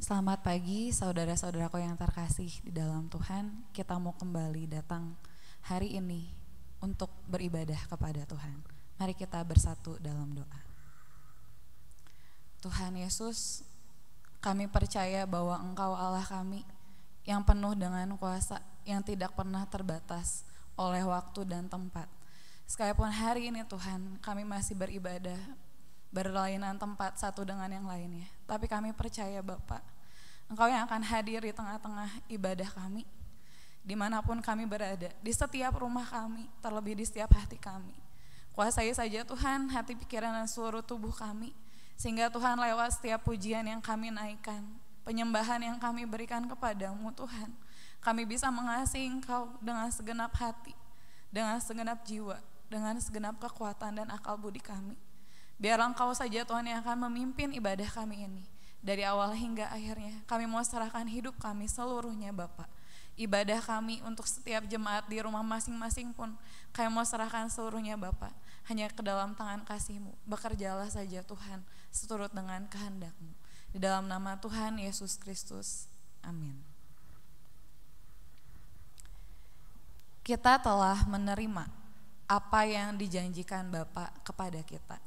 Selamat pagi saudara-saudaraku yang terkasih di dalam Tuhan. Kita mau kembali datang hari ini untuk beribadah kepada Tuhan. Mari kita bersatu dalam doa. Tuhan Yesus, kami percaya bahwa Engkau Allah kami yang penuh dengan kuasa, yang tidak pernah terbatas oleh waktu dan tempat. Sekalipun hari ini Tuhan, kami masih beribadah berlainan tempat satu dengan yang lainnya. Tapi kami percaya Bapak, Engkau yang akan hadir di tengah-tengah ibadah kami, dimanapun kami berada, di setiap rumah kami, terlebih di setiap hati kami. Kuasai saja Tuhan hati, pikiran, dan seluruh tubuh kami, sehingga Tuhan lewat setiap pujian yang kami naikkan, penyembahan yang kami berikan kepadamu Tuhan, kami bisa mengasihi Engkau dengan segenap hati, dengan segenap jiwa, dengan segenap kekuatan dan akal budi kami. Biarlah Engkau saja Tuhan yang akan memimpin ibadah kami ini. Dari awal hingga akhirnya, kami mau serahkan hidup kami seluruhnya Bapak. Ibadah kami untuk setiap jemaat di rumah masing-masing pun, kami mau serahkan seluruhnya Bapak. Hanya ke dalam tangan kasih-Mu. Bekerjalah saja Tuhan, seturut dengan kehendak-Mu. Di dalam nama Tuhan Yesus Kristus. Amin. Kita telah menerima apa yang dijanjikan Bapak kepada kita,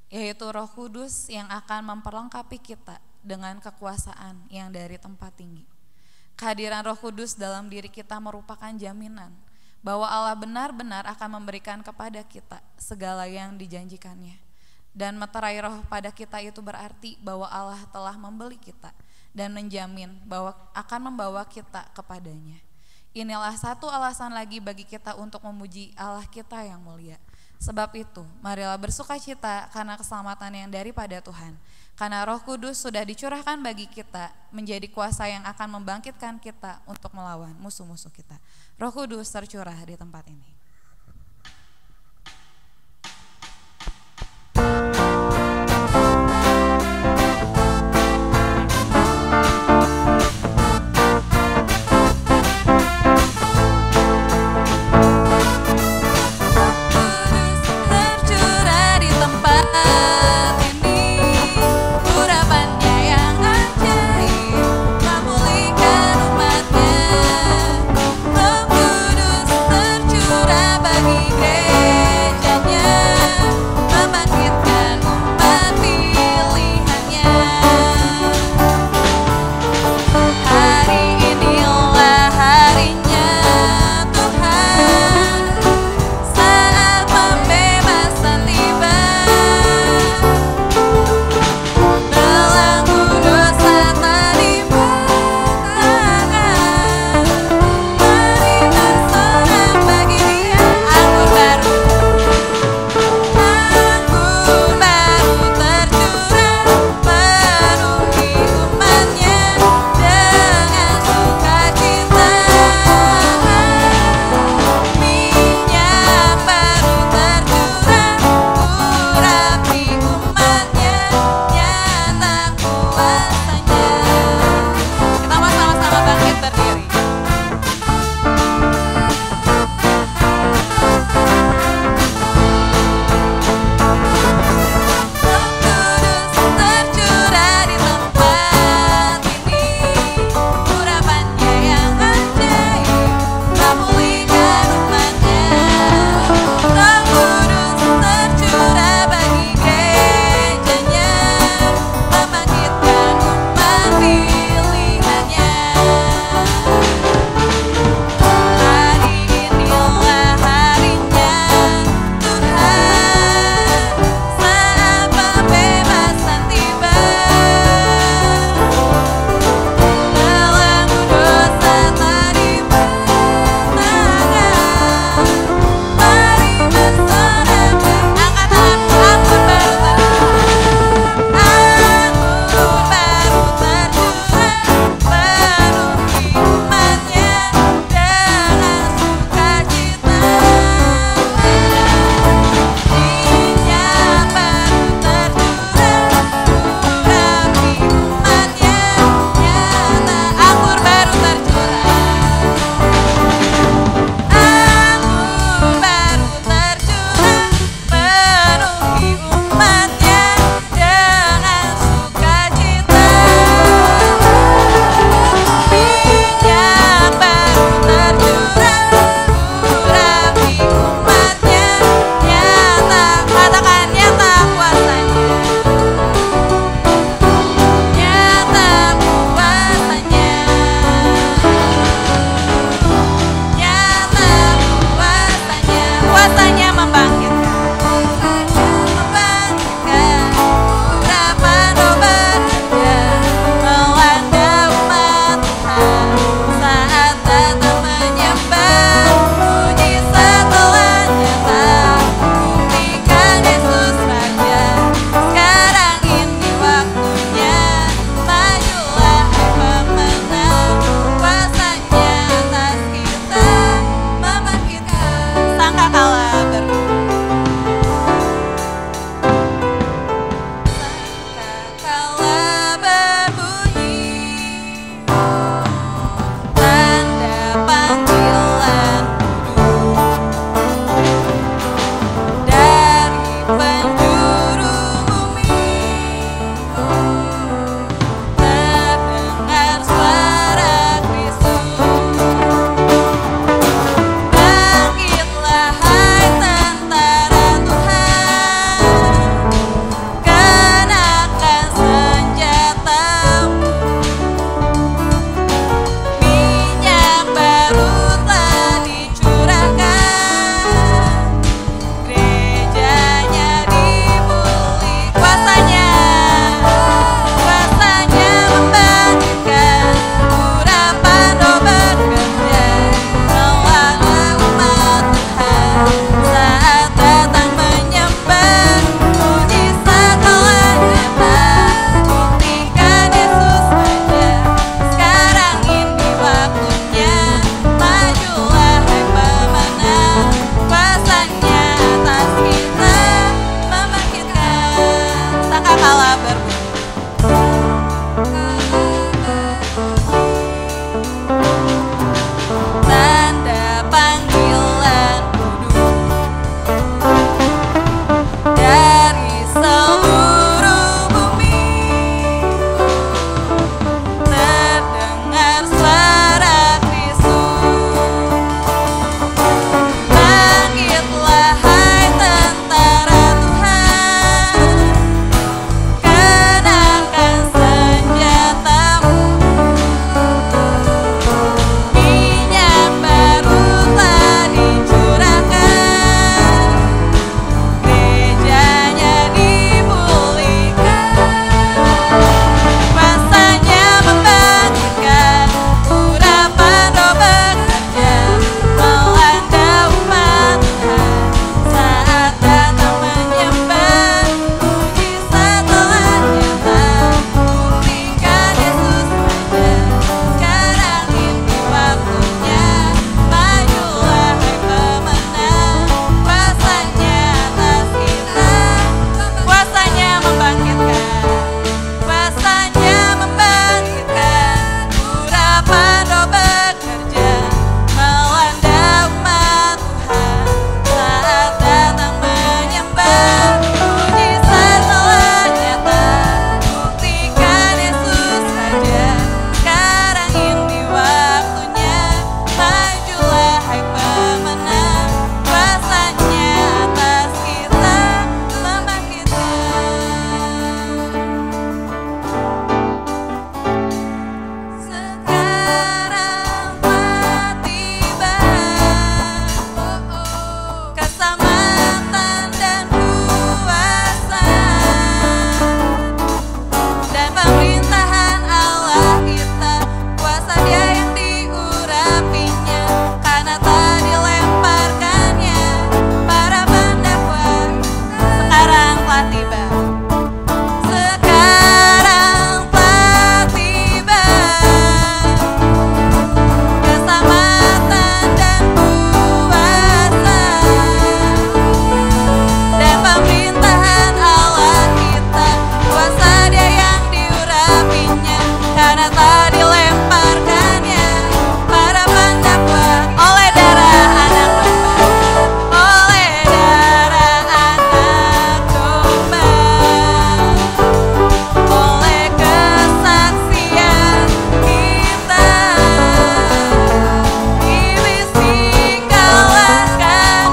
yaitu Roh Kudus yang akan memperlengkapi kita dengan kekuasaan yang dari tempat tinggi. Kehadiran Roh Kudus dalam diri kita merupakan jaminan bahwa Allah benar-benar akan memberikan kepada kita segala yang dijanjikannya. Dan meterai roh pada kita itu berarti bahwa Allah telah membeli kita dan menjamin bahwa akan membawa kita kepadanya. Inilah satu alasan lagi bagi kita untuk memuji Allah kita yang mulia. Sebab itu, marilah bersukacita karena keselamatan yang daripada Tuhan. Karena Roh Kudus sudah dicurahkan bagi kita menjadi kuasa yang akan membangkitkan kita untuk melawan musuh-musuh kita. Roh Kudus tercurah di tempat ini. Curah Kala berbunyi. Tanda panggilan kudus dari seluruh bumi. Terdengar suara Kristus. Bangkitlah hai tentara Tuhan, kenakan senjatamu. Minyak baru telah dicurahkan, gerejanya dipulihkan. Kuasanya membangkitkan, urapan Roh bekerja melanda umat Tuhan. Saat datang menyembah, mujizat telah nyata, buktikan Yesus ada. Sekarang ini waktunya, majulah hai pemenang. Kuasanya atas kita, kuasanya membangkitkan, kuasanya membangkitkan. Urapan Roh bekerja melanda umat Tuhan. Saat datang menyembah, mujizat telah nyata, buktikan Yesus Raja. Sekarang ini waktunya, majulah hai pemenang. Kuasanya atas kita membangkitkan. Sekarang telah tiba keselamatan dan kuasa dan pemerintahan Allah kita. Kuasa Dia yang diurapinya, karena telah dilemparkannya para pendakwa. Sekarang telah tiba. Sekarang telah tiba keselamatan dan kuasa dan pemerintahan Allah kita. Kuasa Dia yang diurapinya, karena telah dilemparkannya para pendakwa. Oleh darah anak domba, oleh darah anak domba, oleh kesaksian kita, iblis dikalahkan,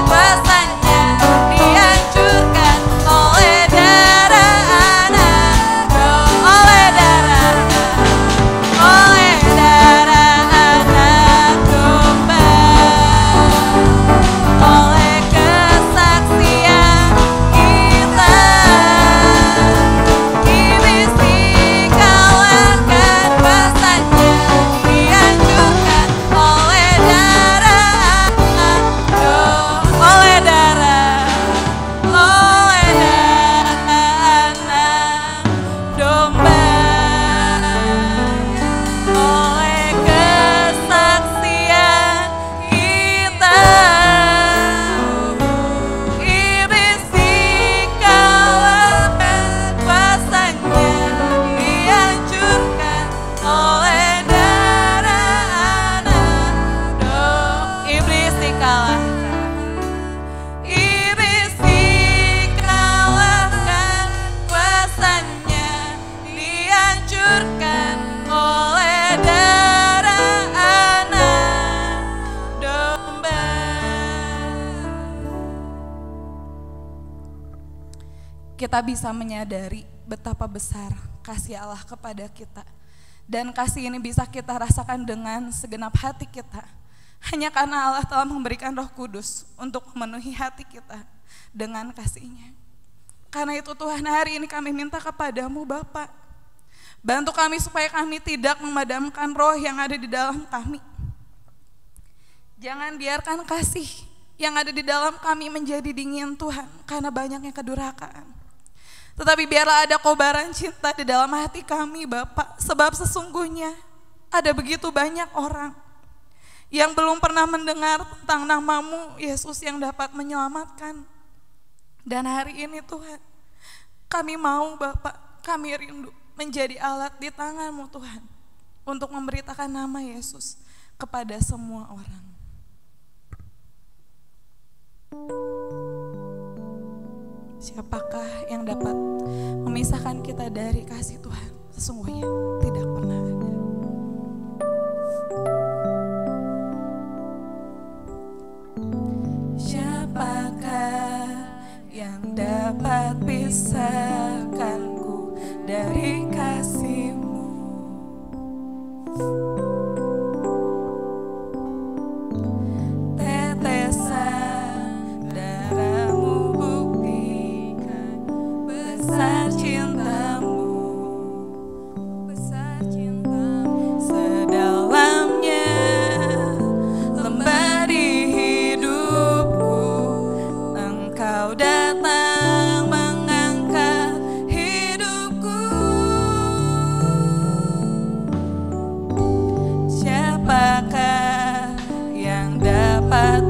kuasanya dihancurkan. Oleh darah anak domba, oleh darah anak domba, oleh kesaksian kita, iblis dikalahkan, kuasanya dihancurkan. Oleh darah anak domba, oleh darah anak domba, oleh kesaksian kita, iblis dikalahkan, kuasanya dihancurkan. Oleh darah anak domba, iblis dikalahkan, iblis dikalahkan, kuasanya dihancurkan. Oleh darah anak domba. Kita bisa menyadari betapa besar kasih Allah kepada kita, dan kasih ini bisa kita rasakan dengan segenap hati kita hanya karena Allah telah memberikan Roh Kudus untuk memenuhi hati kita dengan kasih-Nya. Karena itu Tuhan, hari ini kami minta kepadamu Bapa, bantu kami supaya kami tidak memadamkan roh yang ada di dalam kami. Jangan biarkan kasih yang ada di dalam kami menjadi dingin Tuhan, karena banyaknya kedurhakaan. Tetapi biarlah ada kobaran cinta di dalam hati kami Bapak, sebab sesungguhnya ada begitu banyak orang yang belum pernah mendengar tentang nama-Mu Yesus yang dapat menyelamatkan. Dan hari ini Tuhan, kami mau Bapak Kami rindu menjadi alat di tangan-Mu Tuhan, untuk memberitakan nama Yesus kepada semua orang. Siapakah yang dapat memisahkan kita dari kasih Tuhan? Sesungguhnya tidak pernah ada. Siapakah yang dapat pisahkanku dari kasih-Mu?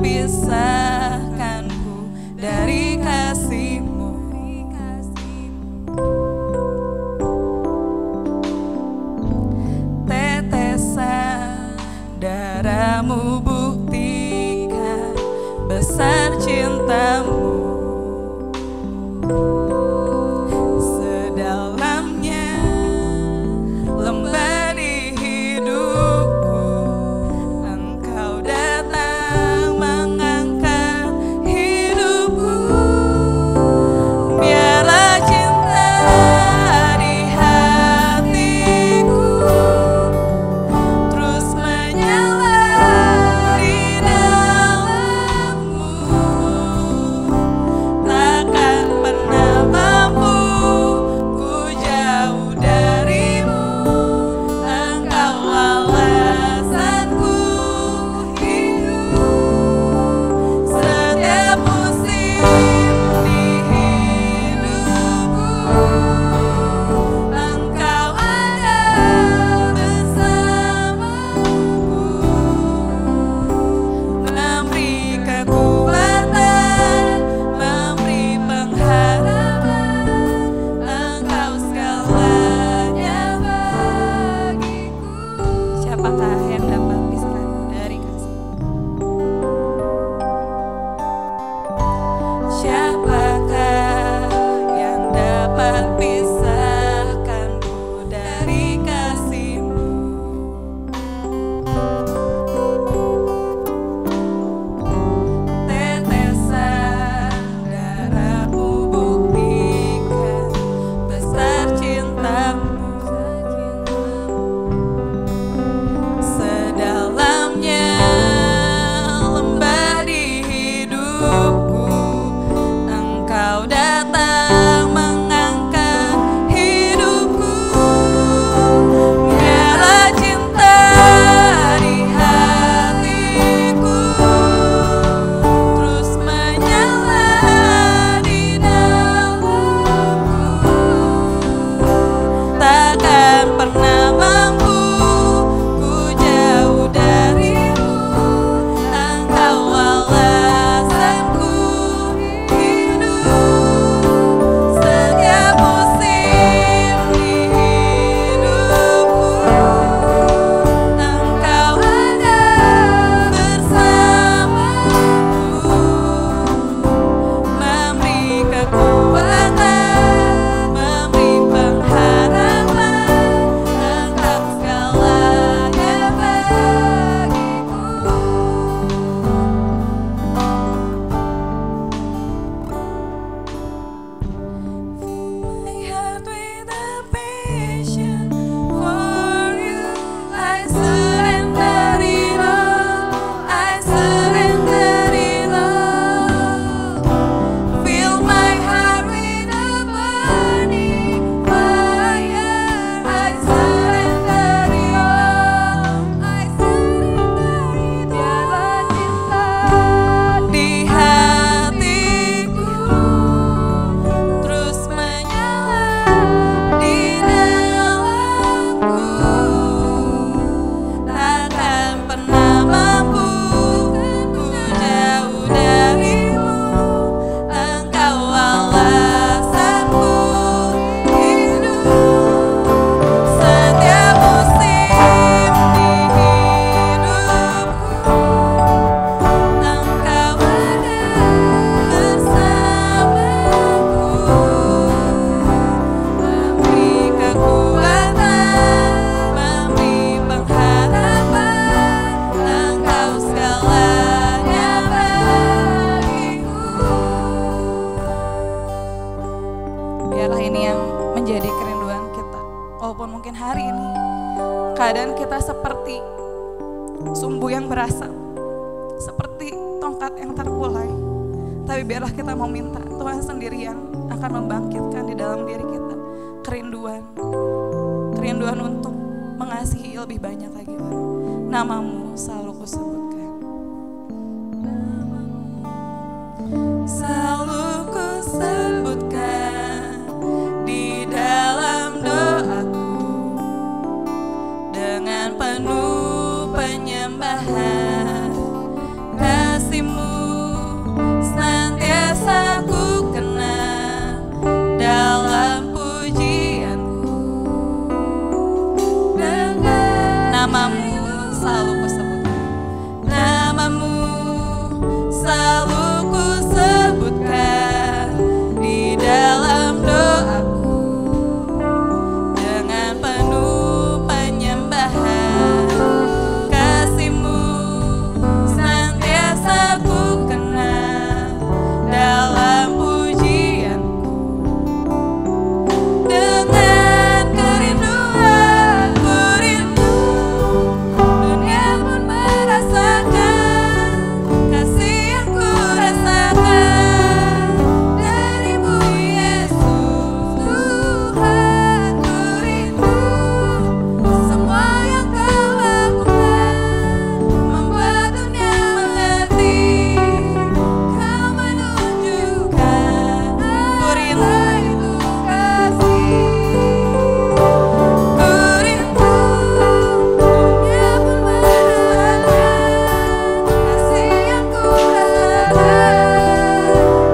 Pisahkanku dari kasih-Mu. Tetesan darah-Mu buktikan besar cinta-Mu. Sedalamnya lembah di hidupku, Engkau datang mengangkat hidupku. Biarlah cinta di hatiku terus menyala walaupun mungkin hari ini keadaan kita seperti sumbu yang berasap, seperti tongkat yang terkulai, tapi biarlah kita mau minta Tuhan sendiri yang akan membangkitkan di dalam diri kita kerinduan untuk mengasihi lebih banyak lagi orang. Namamu selalu kusebutkan, selalu kusebutkan di dalam doaku dengan penuh penyembahan. Kasih-Mu senantiasa ku kenang dalam pujianku. Dengan namamu selalu kusebutkan, namamu selalu kusebutkan di dalam doaku dengan penuh penyembahan. Kasih-Mu senantiasa ku kenang dalam pujianku. Dengan kerinduan ku rindu, dunia pun merasakan kasih yang ku rasakan dari-Mu Yesus. Tuhan, ku rindu semua yang Kau lakukan membuat dunia mengerti. Kau menunjukkan ku rindu itu kasih. Ku rindu dunia pun merasakan kasih yang ku rasakan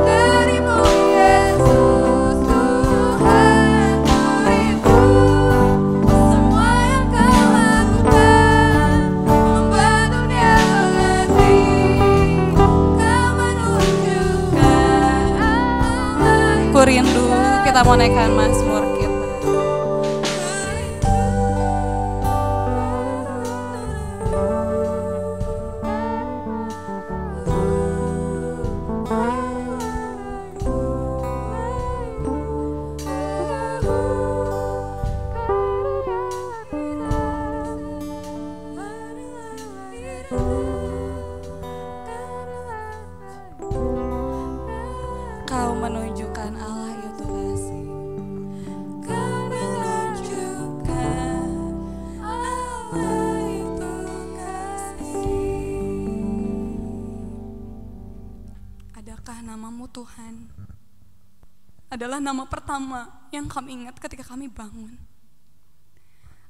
dari-Mu Yesus. Tuhan, ku rindu semua yang Kau lakukan membuat dunia mengerti. Kau menunjukkan. Ku rindu, kita mau naikkan Mazmur kita. Kau menunjukkan Allah itu kasih. Kau menunjukkan Allah itu kasih. Adakah namamu Tuhan adalah nama pertama yang kami ingat ketika kami bangun?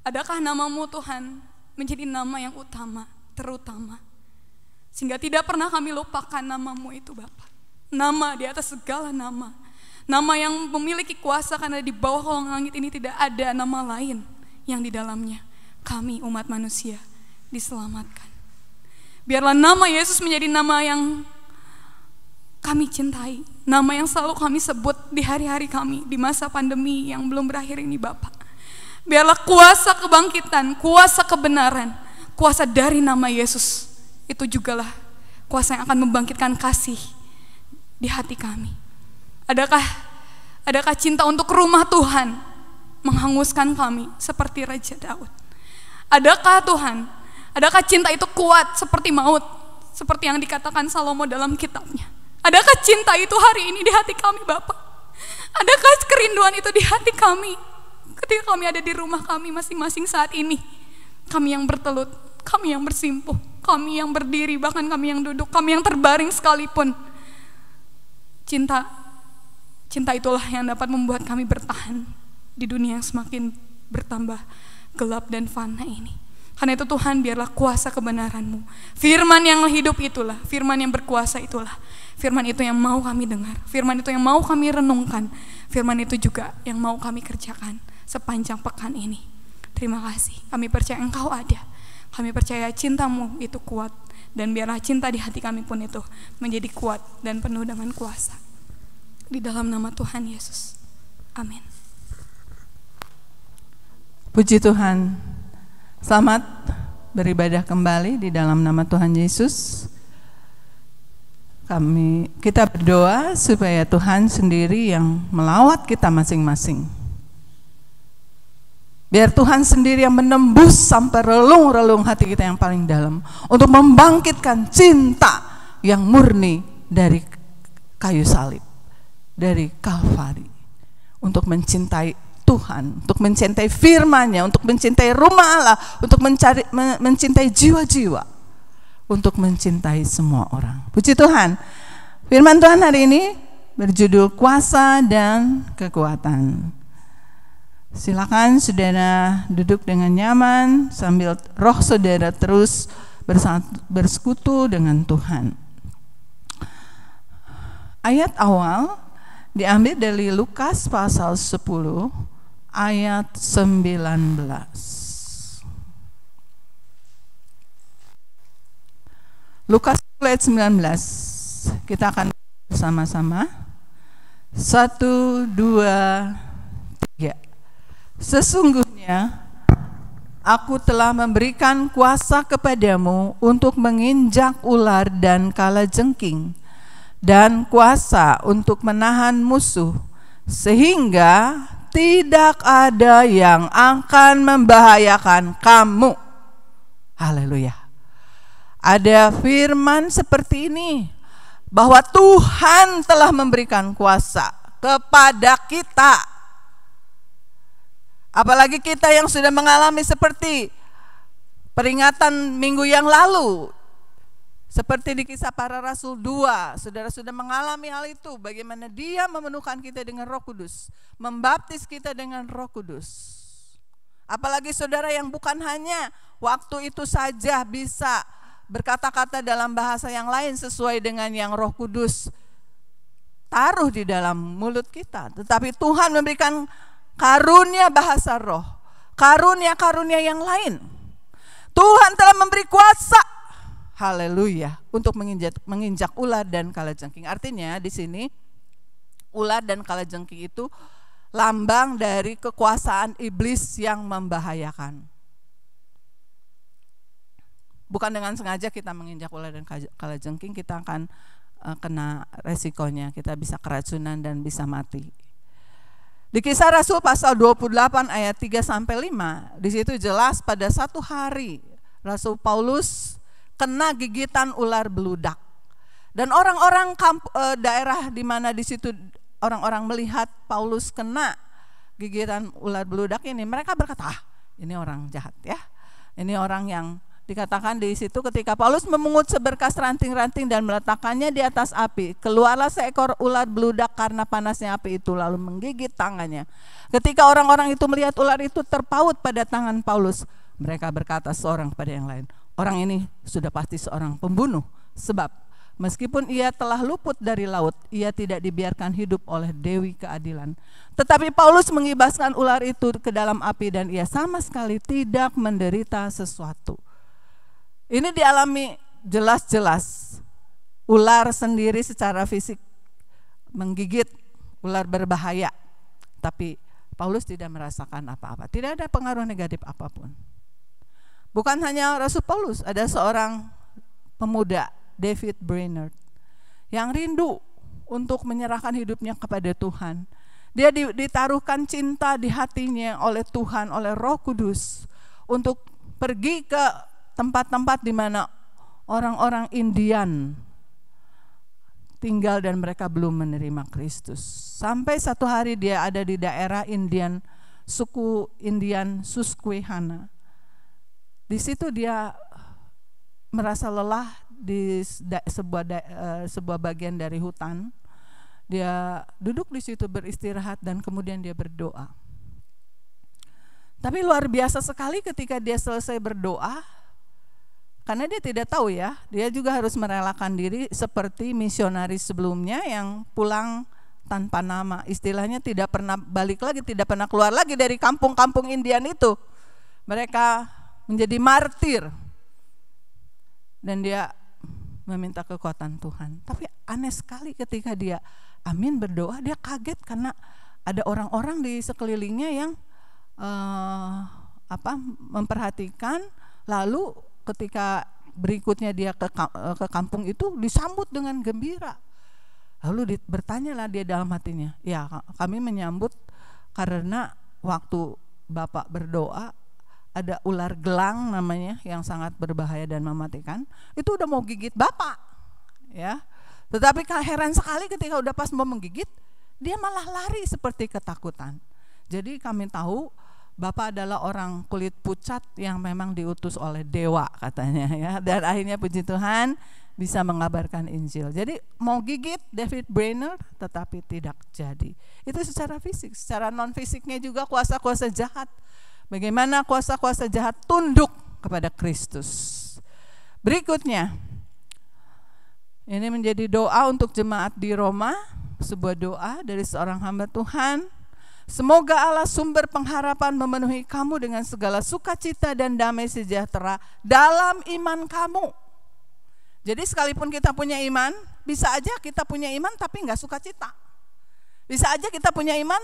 Adakah namamu Tuhan menjadi nama yang utama, terutama, sehingga tidak pernah kami lupakan namamu itu Bapa? Nama di atas segala nama, nama yang memiliki kuasa, karena di bawah kolong langit ini tidak ada nama lain yang di dalamnya kami umat manusia diselamatkan. Biarlah nama Yesus menjadi nama yang kami cintai, nama yang selalu kami sebut di hari-hari kami di masa pandemi yang belum berakhir ini Bapa. Biarlah kuasa kebangkitan, kuasa kebenaran, kuasa dari nama Yesus itu jugalah kuasa yang akan membangkitkan kasih di hati kami. Adakah cinta untuk rumah Tuhan menghanguskan kami seperti Raja Daud? Adakah Tuhan, adakah cinta itu kuat seperti maut, seperti yang dikatakan Salomo dalam kitabnya? Adakah cinta itu hari ini di hati kami Bapa? Adakah kerinduan itu di hati kami ketika kami ada di rumah kami masing-masing saat ini? Kami yang bertelut, kami yang bersimpuh, kami yang berdiri, bahkan kami yang duduk, kami yang terbaring sekalipun. Cinta itulah yang dapat membuat kami bertahan di dunia yang semakin bertambah gelap dan fana ini. Karena itu Tuhan, biarlah kuasa kebenaran-Mu, firman yang hidup itulah, firman yang berkuasa itulah, firman itu yang mau kami dengar, firman itu yang mau kami renungkan, firman itu juga yang mau kami kerjakan sepanjang pekan ini. Terima kasih, kami percaya Engkau ada, kami percaya cinta-Mu itu kuat, dan biarlah cinta di hati kami pun itu menjadi kuat dan penuh dengan kuasa. Di dalam nama Tuhan Yesus. Amin. Puji Tuhan. Selamat beribadah kembali di dalam nama Tuhan Yesus. Kita berdoa supaya Tuhan sendiri yang melawat kita masing-masing. Biar Tuhan sendiri yang menembus sampai relung-relung hati kita yang paling dalam, untuk membangkitkan cinta yang murni dari kayu salib, dari Kalvari, untuk mencintai Tuhan, untuk mencintai firman-Nya, untuk mencintai rumah Allah, untuk mencintai jiwa-jiwa, untuk mencintai semua orang. Puji Tuhan. Firman Tuhan hari ini berjudul kuasa dan kekuatan. Silakan saudara duduk dengan nyaman sambil roh saudara terus bersekutu dengan Tuhan. Ayat awal diambil dari Lukas pasal 10 ayat 19. Lukas ayat 19. Kita akan bersama-sama. 1, 2, 3. Sesungguhnya aku telah memberikan kuasa kepadamu untuk menginjak ular dan kalajengking, dan kuasa untuk menahan musuh, sehingga tidak ada yang akan membahayakan kamu. Haleluya. Ada firman seperti ini, bahwa Tuhan telah memberikan kuasa kepada kita. Apalagi kita yang sudah mengalami seperti peringatan minggu yang lalu, seperti di Kisah Para Rasul 2, saudara sudah mengalami hal itu, bagaimana Dia memenuhkan kita dengan Roh Kudus, membaptis kita dengan Roh Kudus. Apalagi saudara yang bukan hanya waktu itu saja bisa berkata-kata dalam bahasa yang lain sesuai dengan yang Roh Kudus taruh di dalam mulut kita, tetapi Tuhan memberikan karunia bahasa roh, karunia-karunia yang lain. Tuhan telah memberi kuasa, haleluya, untuk menginjak ular dan kalajengking. Artinya di sini ular dan kalajengking itu lambang dari kekuasaan iblis yang membahayakan. Bukan dengan sengaja kita menginjak ular dan kalajengking, kita akan kena resikonya, kita bisa keracunan dan bisa mati. Di Kisah Rasul pasal 28 ayat 3-5, di situ jelas pada satu hari Rasul Paulus kena gigitan ular beludak. Dan orang-orang daerah di mana di situ orang-orang melihat Paulus kena gigitan ular beludak ini, mereka berkata, ini orang jahat ya. Ini orang yang dikatakan di situ ketika Paulus memungut seberkas ranting-ranting dan meletakkannya di atas api, keluarlah seekor ular beludak karena panasnya api itu lalu menggigit tangannya. Ketika orang-orang itu melihat ular itu terpaut pada tangan Paulus, mereka berkata seorang kepada yang lain, orang ini sudah pasti seorang pembunuh, sebab meskipun ia telah luput dari laut, ia tidak dibiarkan hidup oleh Dewi Keadilan. Tetapi Paulus mengibaskan ular itu ke dalam api dan ia sama sekali tidak menderita sesuatu. Ini dialami jelas-jelas. Ular sendiri secara fisik menggigit, ular berbahaya. Tapi Paulus tidak merasakan apa-apa. Tidak ada pengaruh negatif apapun. Bukan hanya Rasul Paulus, ada seorang pemuda, David Brainerd, yang rindu untuk menyerahkan hidupnya kepada Tuhan. Dia ditaruhkan cinta di hatinya oleh Tuhan, oleh Roh Kudus, untuk pergi ke tempat-tempat di mana orang-orang Indian tinggal dan mereka belum menerima Kristus. Sampai satu hari dia ada di daerah Indian, suku Indian Susquehanna. Di situ dia merasa lelah di sebuah bagian dari hutan. Dia duduk di situ beristirahat dan kemudian dia berdoa. Tapi luar biasa sekali ketika dia selesai berdoa, karena dia tidak tahu ya, dia juga harus merelakan diri seperti misionaris sebelumnya yang pulang tanpa nama. Istilahnya tidak pernah balik lagi, tidak pernah keluar lagi dari kampung-kampung Indian itu. Mereka menjadi martir. Dan dia meminta kekuatan Tuhan. Tapi aneh sekali ketika dia amin berdoa, dia kaget karena ada orang-orang di sekelilingnya yang memperhatikan. Lalu ketika berikutnya dia ke kampung itu disambut dengan gembira. Lalu bertanyalah dia dalam hatinya, ya kami menyambut karena waktu Bapak berdoa, ada ular gelang namanya yang sangat berbahaya dan mematikan, itu udah mau gigit Bapak, ya. Tetapi heran sekali ketika udah pas mau menggigit, dia malah lari seperti ketakutan. Jadi kami tahu Bapak adalah orang kulit pucat yang memang diutus oleh dewa katanya, ya. Dan akhirnya puji Tuhan bisa mengabarkan Injil. Jadi mau gigit David Brainerd tetapi tidak jadi. Itu secara fisik. Secara non fisiknya juga kuasa-kuasa jahat. Bagaimana kuasa-kuasa jahat tunduk kepada Kristus. Berikutnya, ini menjadi doa untuk jemaat di Roma. Sebuah doa dari seorang hamba Tuhan. Semoga Allah sumber pengharapan memenuhi kamu dengan segala sukacita dan damai sejahtera dalam iman kamu. Jadi sekalipun kita punya iman, bisa aja kita punya iman tapi gak sukacita. Bisa aja kita punya iman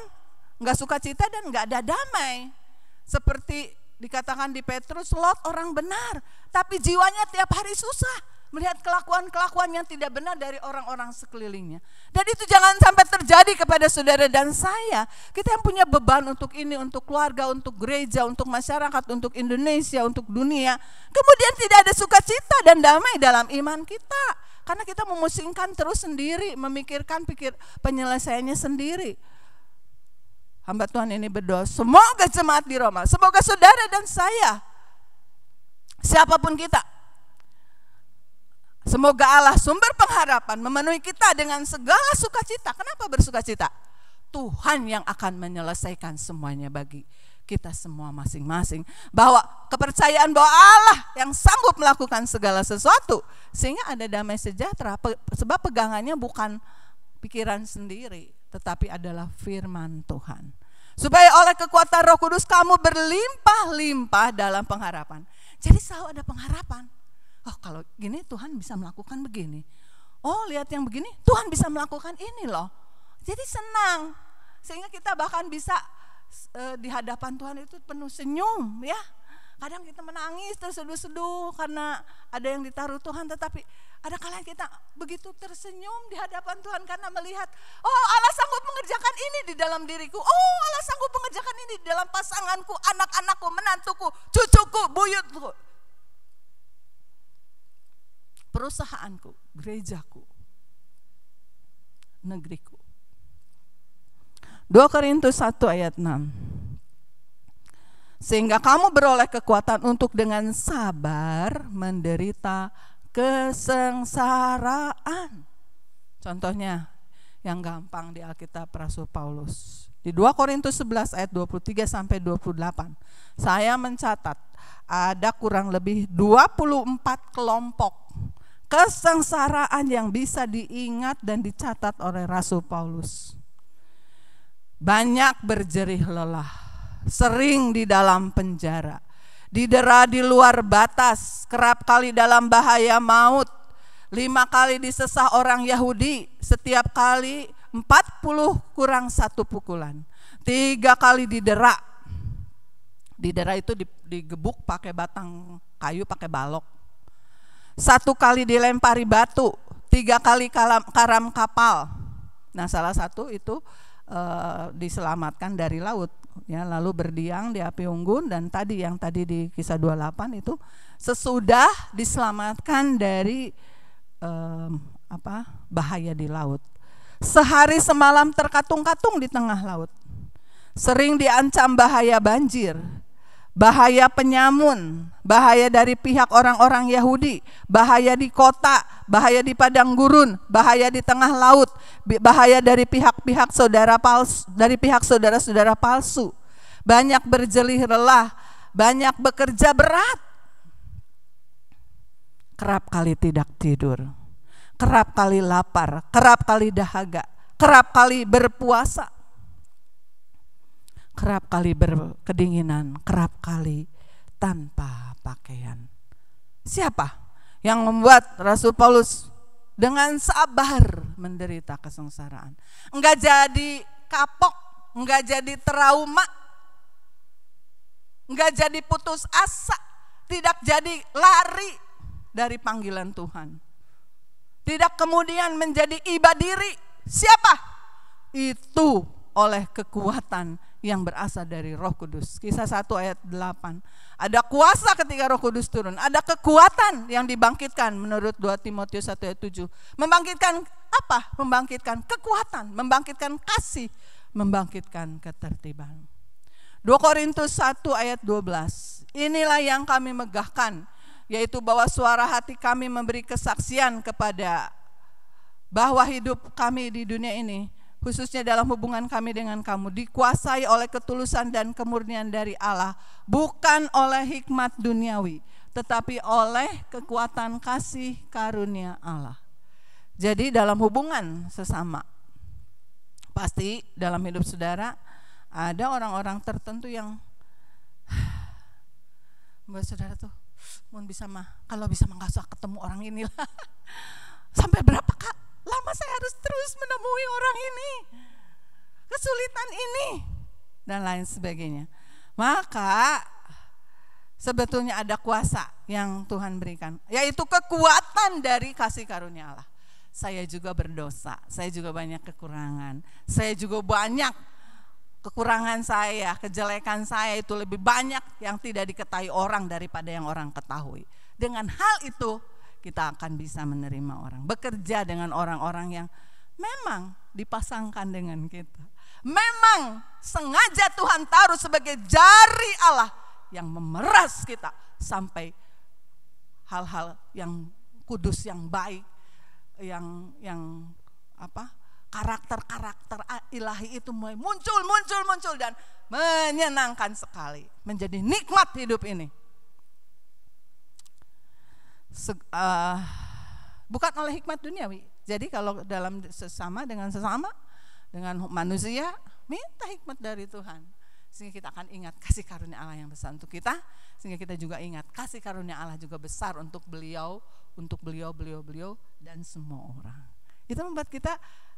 gak sukacita dan gak ada damai. Seperti dikatakan di Petrus, Lot orang benar, tapi jiwanya tiap hari susah melihat kelakuan-kelakuan yang tidak benar dari orang-orang sekelilingnya. Dan itu jangan sampai terjadi kepada saudara dan saya. Kita yang punya beban untuk ini, untuk keluarga, untuk gereja, untuk masyarakat, untuk Indonesia, untuk dunia. Kemudian tidak ada sukacita dan damai dalam iman kita. Karena kita memusingkan terus sendiri, memikirkan penyelesaiannya sendiri. Hamba Tuhan ini berdoa, semoga jemaat di Roma, semoga saudara dan saya, siapapun kita, semoga Allah sumber pengharapan memenuhi kita dengan segala sukacita. Kenapa bersukacita? Tuhan yang akan menyelesaikan semuanya bagi kita semua masing-masing. Bahwa kepercayaan bahwa Allah yang sanggup melakukan segala sesuatu. Sehingga ada damai sejahtera. Sebab pegangannya bukan pikiran sendiri, tetapi adalah firman Tuhan. Supaya oleh kekuatan Roh Kudus kamu berlimpah-limpah dalam pengharapan. Jadi selalu ada pengharapan. Oh kalau gini Tuhan bisa melakukan begini. Oh lihat yang begini Tuhan bisa melakukan ini loh. Jadi senang. Sehingga kita bahkan bisa di hadapan Tuhan itu penuh senyum ya. Kadang kita menangis terseduh-seduh karena ada yang ditaruh Tuhan. Tetapi ada kalanya kita begitu tersenyum di hadapan Tuhan karena melihat, oh Allah sanggup mengerjakan ini di dalam diriku. Oh Allah sanggup mengerjakan ini di dalam pasanganku, anak-anakku, menantuku, cucuku, buyutku. Perusahaanku, gerejaku, negeriku. 2 Korintus 1 ayat 6. Sehingga kamu beroleh kekuatan untuk dengan sabar menderita kesengsaraan. Contohnya yang gampang di Alkitab Rasul Paulus. Di 2 Korintus 11 ayat 23 sampai 28. Saya mencatat ada kurang lebih 24 kelompok kesengsaraan yang bisa diingat dan dicatat oleh Rasul Paulus. Banyak berjerih lelah, sering di dalam penjara, didera di luar batas, kerap kali dalam bahaya maut, 5 kali disesah orang Yahudi, setiap kali 40 kurang 1 pukulan, 3 kali didera. Didera itu digebuk pakai batang kayu, pakai balok. 1 kali dilempari batu, 3 kali karam kapal. Nah salah satu itu diselamatkan dari laut. Ya, lalu berdiam di api unggun, dan yang tadi di Kisah 28 itu sesudah diselamatkan dari bahaya di laut. Sehari semalam terkatung-katung di tengah laut. Sering diancam bahaya banjir, bahaya penyamun, bahaya dari pihak orang-orang Yahudi, bahaya di kota, bahaya di padang gurun, bahaya di tengah laut, bahaya dari pihak-pihak saudara palsu, dari pihak saudara-saudara palsu. Banyak berjelih lelah, banyak bekerja berat. Kerap kali tidak tidur, kerap kali lapar, kerap kali dahaga, kerap kali berpuasa, kerap kali berkedinginan, kerap kali tanpa pakaian. Siapa yang membuat Rasul Paulus dengan sabar menderita kesengsaraan? Enggak jadi kapok, enggak jadi trauma, enggak jadi putus asa, tidak jadi lari dari panggilan Tuhan. Tidak kemudian menjadi iba diri. Siapa? Itu oleh kekuatan yang berasal dari Roh Kudus. Kisah 1 ayat 8. Ada kuasa ketika Roh Kudus turun. Ada kekuatan yang dibangkitkan menurut 2 Timotius 1 ayat 7. Membangkitkan apa? Membangkitkan kekuatan, membangkitkan kasih, membangkitkan ketertiban. 2 Korintus 1 ayat 12. Inilah yang kami megahkan, yaitu bahwa suara hati kami memberi kesaksian kepada bahwa hidup kami di dunia ini, khususnya dalam hubungan kami dengan kamu, dikuasai oleh ketulusan dan kemurnian dari Allah, bukan oleh hikmat duniawi, tetapi oleh kekuatan kasih karunia Allah. Jadi dalam hubungan sesama, pasti dalam hidup saudara ada orang-orang tertentu yang buat saudara tuh, kalau bisa nggak usah ketemu orang ini lah. Sampai berapa kak lama saya harus terus menemui orang ini, kesulitan ini, dan lain sebagainya. Maka sebetulnya ada kuasa yang Tuhan berikan, yaitu kekuatan dari kasih karunia Allah. Saya juga berdosa, saya juga banyak kekurangan, saya juga banyak kekurangan saya, kejelekan saya itu lebih banyak yang tidak diketahui orang daripada yang orang ketahui. Dengan hal itu kita akan bisa menerima orang, bekerja dengan orang-orang yang memang dipasangkan dengan kita. Memang sengaja Tuhan taruh sebagai jari Allah yang memeras kita sampai hal-hal yang kudus, yang baik, yang karakter-karakter ilahi itu mulai muncul dan menyenangkan sekali, menjadi nikmat hidup ini. Bukan oleh hikmat duniawi. Jadi kalau dalam sesama dengan manusia, minta hikmat dari Tuhan, sehingga kita akan ingat kasih karunia Allah yang besar untuk kita, sehingga kita juga ingat kasih karunia Allah juga besar untuk beliau dan semua orang. Itu membuat kita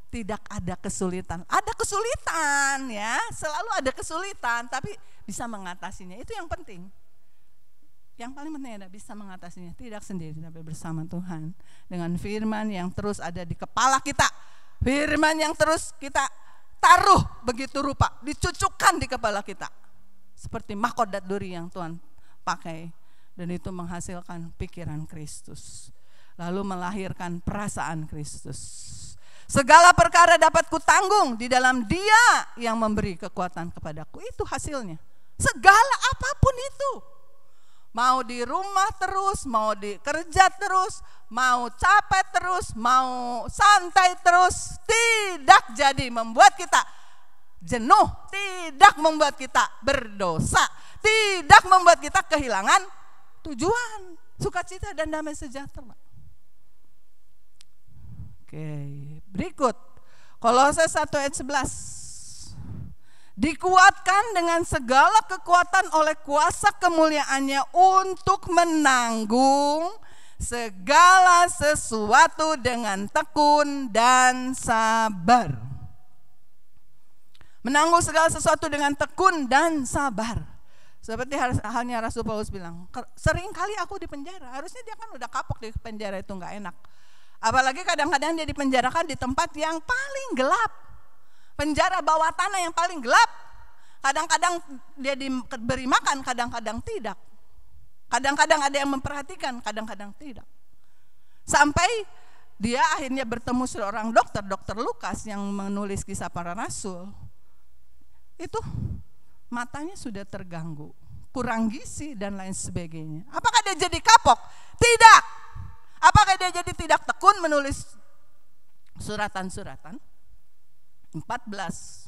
tidak ada kesulitan. Ada kesulitan ya, selalu ada kesulitan, tapi bisa mengatasinya. Itu yang penting. Yang paling penting adalah bisa mengatasinya, tidak sendiri tapi bersama Tuhan. Dengan firman yang terus ada di kepala kita, firman yang terus kita taruh begitu rupa, dicucukkan di kepala kita. Seperti mahkodat duri yang Tuhan pakai, dan itu menghasilkan pikiran Kristus, lalu melahirkan perasaan Kristus. Segala perkara dapat kutanggung di dalam Dia yang memberi kekuatan kepadaku. Itu hasilnya. Segala apapun itu. Mau di rumah terus, mau di kerja terus, mau capek terus, mau santai terus, tidak jadi membuat kita jenuh, tidak membuat kita berdosa, tidak membuat kita kehilangan tujuan, sukacita dan damai sejahtera. Oke, berikut Kolose 1 ayat 11. Dikuatkan dengan segala kekuatan oleh kuasa kemuliaannya untuk menanggung segala sesuatu dengan tekun dan sabar. Menanggung segala sesuatu dengan tekun dan sabar. Seperti halnya Rasul Paulus bilang, sering kali aku di penjara. Harusnya dia kan udah kapok di penjara, itu gak enak. Apalagi kadang-kadang dia dipenjarakan di tempat yang paling gelap. Penjara bawah tanah yang paling gelap. Kadang-kadang dia diberi makan, kadang-kadang tidak. Kadang-kadang ada yang memperhatikan, kadang-kadang tidak. Sampai dia akhirnya bertemu seorang dokter, Dr. Lukas yang menulis Kisah Para Rasul. Itu matanya sudah terganggu, kurang gizi dan lain sebagainya. Apakah dia jadi kapok? Tidak. Apakah dia jadi tidak tekun menulis suratan-suratan? 14,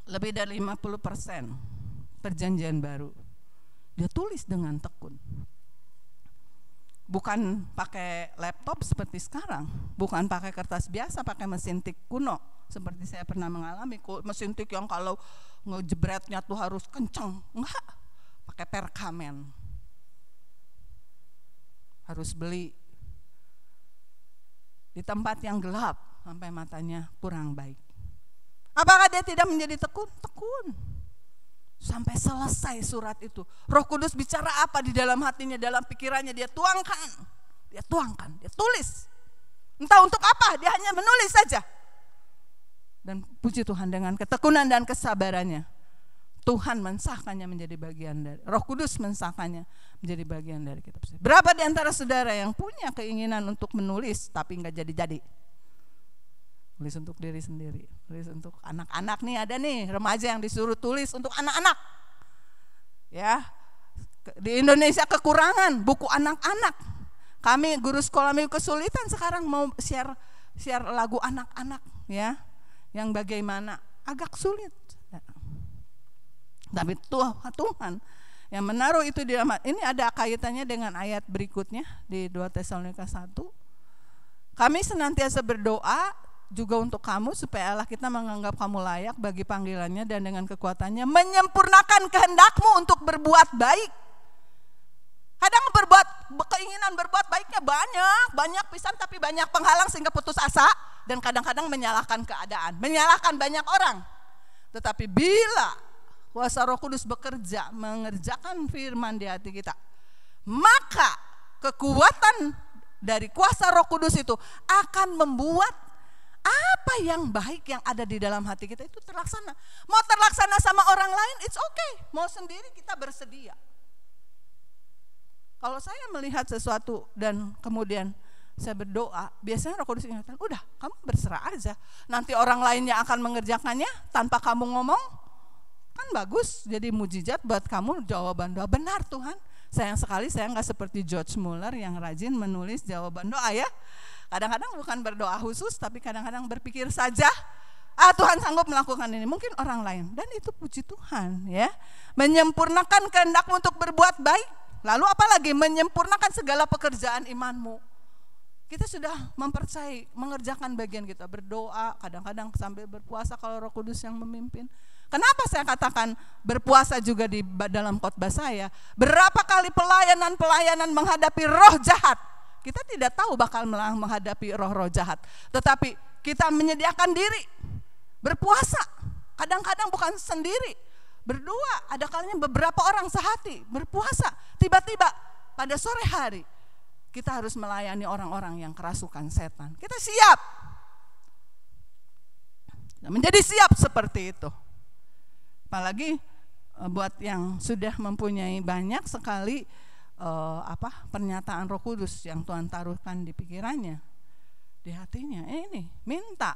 lebih dari 50% perjanjian baru dia tulis dengan tekun. Bukan pakai laptop seperti sekarang, bukan pakai kertas biasa, pakai mesin tik kuno seperti saya pernah mengalami, mesin tik yang kalau ngejebretnya tuh harus kenceng. Enggak, pakai perkamen, harus beli di tempat yang gelap sampai matanya kurang baik. Apakah dia tidak menjadi tekun? Tekun. Sampai selesai surat itu. Roh Kudus bicara apa di dalam hatinya, dalam pikirannya, dia tuangkan. Dia tulis. Entah untuk apa, dia hanya menulis saja. Dan puji Tuhan, dengan ketekunan dan kesabarannya, Tuhan mensahkannya menjadi bagian dari, Roh Kudus mensahkannya menjadi bagian dari kitab suci. Berapa di antara saudara yang punya keinginan untuk menulis tapi nggak jadi-jadi? Tulis untuk diri sendiri, tulis untuk anak-anak nih, ada nih remaja yang disuruh tulis untuk anak-anak. Ya, di Indonesia kekurangan buku anak-anak. Kami guru sekolah minggu kesulitan sekarang mau share lagu anak-anak, ya, yang bagaimana agak sulit. Tapi Tuhan yang menaruh itu di dalam, ini ada kaitannya dengan ayat berikutnya di 2 Tesalonika 1. Kami senantiasa berdoa juga untuk kamu supaya Allah kita menganggap kamu layak bagi panggilannya dan dengan kekuatannya menyempurnakan kehendakmu untuk berbuat baik. Kadang keinginan berbuat baiknya banyak pisan, tapi banyak penghalang sehingga putus asa dan kadang-kadang menyalahkan keadaan, menyalahkan banyak orang. Tetapi bila kuasa Roh Kudus bekerja mengerjakan firman di hati kita, maka kekuatan dari kuasa Roh Kudus itu akan membuat apa yang baik yang ada di dalam hati kita itu terlaksana. Mau terlaksana sama orang lain, it's okay. Mau sendiri kita bersedia. Kalau saya melihat sesuatu dan kemudian saya berdoa, biasanya Roh Kudus ingatkan, udah kamu berserah aja. Nanti orang lainnya akan mengerjakannya tanpa kamu ngomong, kan bagus. Jadi mujizat buat kamu jawaban doa. Benar Tuhan. Sayang sekali saya nggak seperti George Muller yang rajin menulis jawaban doa ya. Kadang-kadang bukan berdoa khusus, tapi kadang-kadang berpikir saja, Tuhan sanggup melakukan ini. Mungkin orang lain. Dan itu puji Tuhan ya. Menyempurnakan kehendakmu untuk berbuat baik. Lalu apalagi menyempurnakan segala pekerjaan imanmu. Kita sudah mempercayai, mengerjakan bagian kita, berdoa, kadang-kadang sambil berpuasa kalau Roh Kudus yang memimpin. Kenapa saya katakan berpuasa juga di dalam khotbah saya? Berapa kali pelayanan menghadapi roh jahat. Kita tidak tahu bakal menghadapi roh-roh jahat. Tetapi kita menyediakan diri, berpuasa. Kadang-kadang bukan sendiri. Berdua, ada kalinya beberapa orang sehati berpuasa. Tiba-tiba pada sore hari kita harus melayani orang-orang yang kerasukan setan. Kita siap. Menjadi siap seperti itu. Apalagi buat yang sudah mempunyai banyak sekali pernyataan Roh Kudus yang Tuhan taruhkan di pikirannya, di hatinya. Ini minta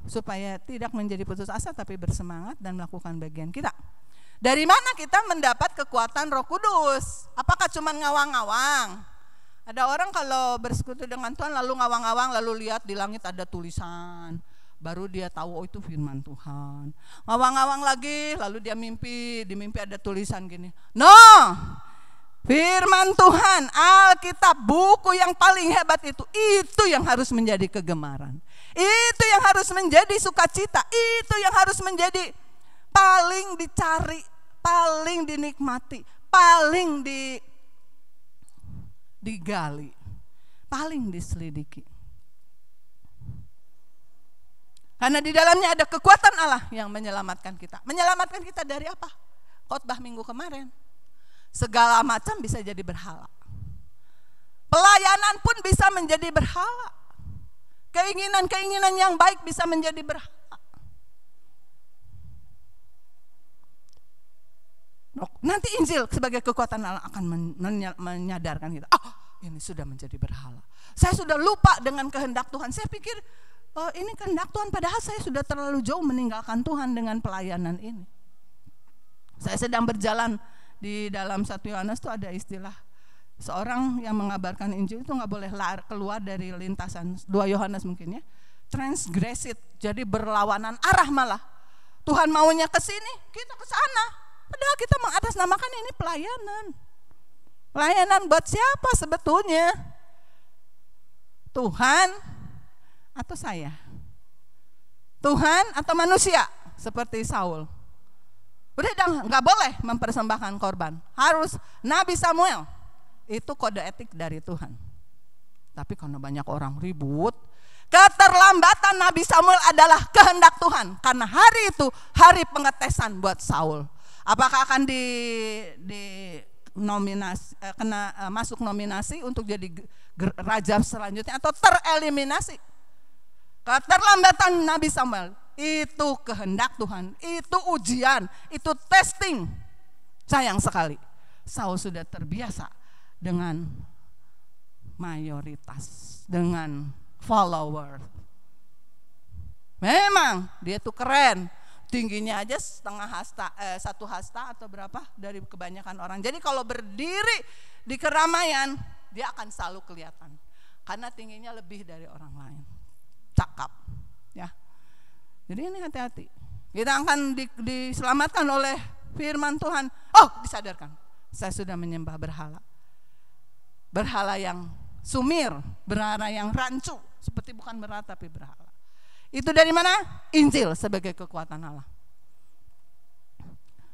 supaya tidak menjadi putus asa tapi bersemangat dan melakukan bagian kita. Dari mana kita mendapat kekuatan Roh Kudus? Apakah cuma ngawang-ngawang? Ada orang kalau bersekutu dengan Tuhan lalu ngawang-ngawang, lalu lihat di langit ada tulisan, baru dia tahu itu firman Tuhan. Ngawang-ngawang lagi, lalu dia mimpi, di mimpi ada tulisan gini. No, firman Tuhan, Alkitab, buku yang paling hebat itu yang harus menjadi kegemaran. Itu yang harus menjadi sukacita, itu yang harus menjadi paling dicari, paling dinikmati, paling digali, paling diselidiki. Karena di dalamnya ada kekuatan Allah yang menyelamatkan kita. Menyelamatkan kita dari apa? Khotbah minggu kemarin. Segala macam bisa jadi berhala. Pelayanan pun bisa menjadi berhala. Keinginan-keinginan yang baik bisa menjadi berhala. Nanti Injil sebagai kekuatan Allah akan menyadarkan kita. Ini sudah menjadi berhala. Saya sudah lupa dengan kehendak Tuhan. Saya pikir ini kehendak Tuhan, padahal saya sudah terlalu jauh meninggalkan Tuhan dengan pelayanan ini. Saya sedang berjalan di dalam 1 Yohanes itu ada istilah, seorang yang mengabarkan Injil itu nggak boleh keluar dari lintasan, 2 Yohanes mungkin ya, transgress it, jadi berlawanan arah malah. Tuhan maunya ke sini, kita ke sana. Padahal kita mengatasnamakan ini pelayanan. Pelayanan buat siapa sebetulnya? Tuhan atau saya? Tuhan atau manusia seperti Saul? Udah nggak boleh mempersembahkan korban. Harus Nabi Samuel. Itu kode etik dari Tuhan. Tapi karena banyak orang ribut, keterlambatan Nabi Samuel adalah kehendak Tuhan. Karena hari itu hari pengetesan buat Saul. Apakah akan masuk nominasi untuk jadi raja selanjutnya atau tereliminasi? Keterlambatan Nabi Samuel itu kehendak Tuhan, itu ujian, itu testing. Sayang sekali, Saul sudah terbiasa dengan mayoritas, dengan follower. Memang dia tuh keren, tingginya aja satu hasta atau berapa dari kebanyakan orang. Jadi kalau berdiri di keramaian dia akan selalu kelihatan karena tingginya lebih dari orang lain. Cakap, ya. Jadi ini hati-hati. Kita akan diselamatkan oleh firman Tuhan. Oh, disadarkan, saya sudah menyembah berhala. Berhala yang sumir, berhala yang rancu, seperti bukan berhala tapi berhala. Itu dari mana? Injil sebagai kekuatan Allah.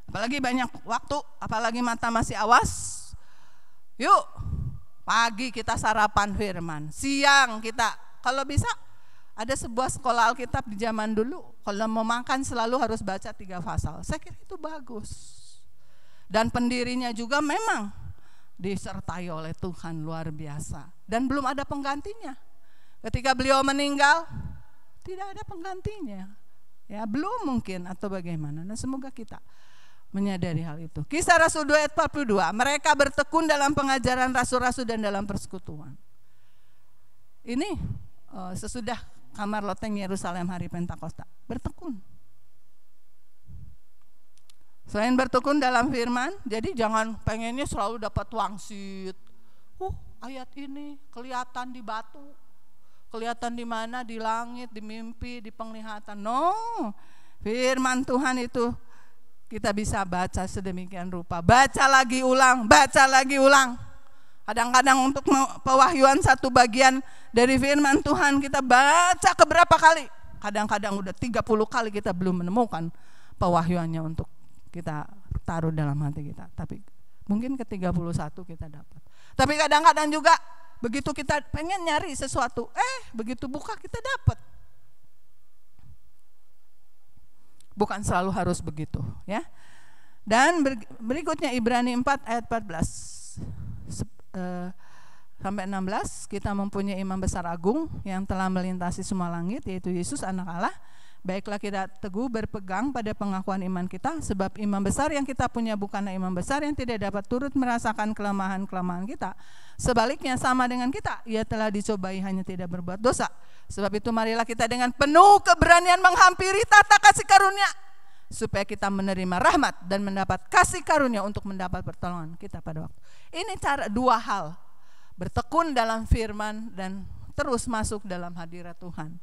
Apalagi banyak waktu, apalagi mata masih awas. Yuk, pagi kita sarapan firman, siang kita, kalau bisa ada sebuah sekolah Alkitab di zaman dulu, kalau mau makan selalu harus baca 3 pasal. Saya kira itu bagus. Dan pendirinya juga memang disertai oleh Tuhan luar biasa. Dan belum ada penggantinya. Ketika beliau meninggal, tidak ada penggantinya. Ya, belum mungkin atau bagaimana. Nah, semoga kita menyadari hal itu. Kisah Rasul 2 ayat 42, mereka bertekun dalam pengajaran rasul-rasul dan dalam persekutuan. Ini sesudah kamar loteng Yerusalem hari Pentakosta, bertekun. Selain bertekun dalam firman, jadi jangan pengennya selalu dapat wangsit. Ayat ini kelihatan di batu, kelihatan di mana, di langit, di mimpi, di penglihatan. No, firman Tuhan itu kita bisa baca sedemikian rupa. Baca lagi ulang, baca lagi ulang. Kadang-kadang untuk pewahyuan satu bagian dari firman Tuhan kita baca keberapa kali. Kadang-kadang udah 30 kali kita belum menemukan pewahyuannya untuk kita taruh dalam hati kita. Tapi mungkin ke 31 kita dapat. Tapi kadang-kadang juga begitu kita pengen nyari sesuatu, begitu buka kita dapat. Bukan selalu harus begitu, ya. Dan berikutnya Ibrani 4 ayat 14 sampai 16, kita mempunyai imam besar agung yang telah melintasi semua langit, yaitu Yesus anak Allah. Baiklah kita teguh berpegang pada pengakuan iman kita, sebab imam besar yang kita punya bukanlah imam besar yang tidak dapat turut merasakan kelemahan-kelemahan kita. Sebaliknya sama dengan kita, ia telah dicobai hanya tidak berbuat dosa. Sebab itu marilah kita dengan penuh keberanian menghampiri tata kasih karunia, supaya kita menerima rahmat dan mendapat kasih karunia untuk mendapat pertolongan kita pada waktu. Ini cara, 2 hal, bertekun dalam firman dan terus masuk dalam hadirat Tuhan.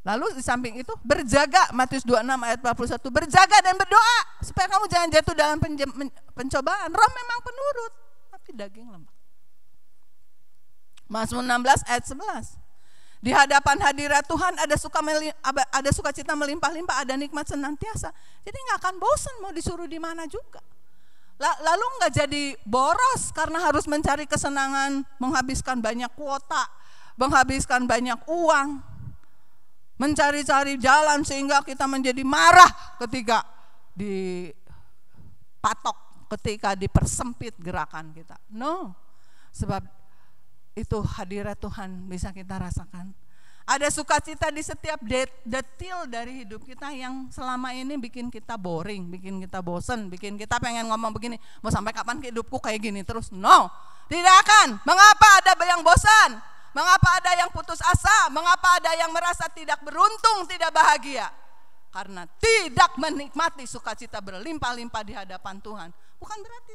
Lalu di samping itu berjaga, Matius 26 ayat 41, berjaga dan berdoa supaya kamu jangan jatuh dalam pencobaan. Roh memang penurut, tapi daging lemah. Mazmur 16 ayat 11, di hadapan hadirat Tuhan ada sukacita melimpah-limpah, ada nikmat senantiasa. Jadi nggak akan bosan mau disuruh di mana juga. Lalu nggak jadi boros karena harus mencari kesenangan, menghabiskan banyak kuota, menghabiskan banyak uang, mencari-cari jalan sehingga kita menjadi marah ketika dipatok, ketika dipersempit gerakan kita. No, sebab itu hadirat Tuhan bisa kita rasakan. Ada sukacita di setiap detil dari hidup kita yang selama ini bikin kita boring, bikin kita bosen, bikin kita pengen ngomong begini, mau sampai kapan hidupku kayak gini terus? No, tidak akan. Mengapa ada yang bosan? Mengapa ada yang putus asa? Mengapa ada yang merasa tidak beruntung, tidak bahagia? Karena tidak menikmati sukacita berlimpah-limpah di hadapan Tuhan. Bukan berarti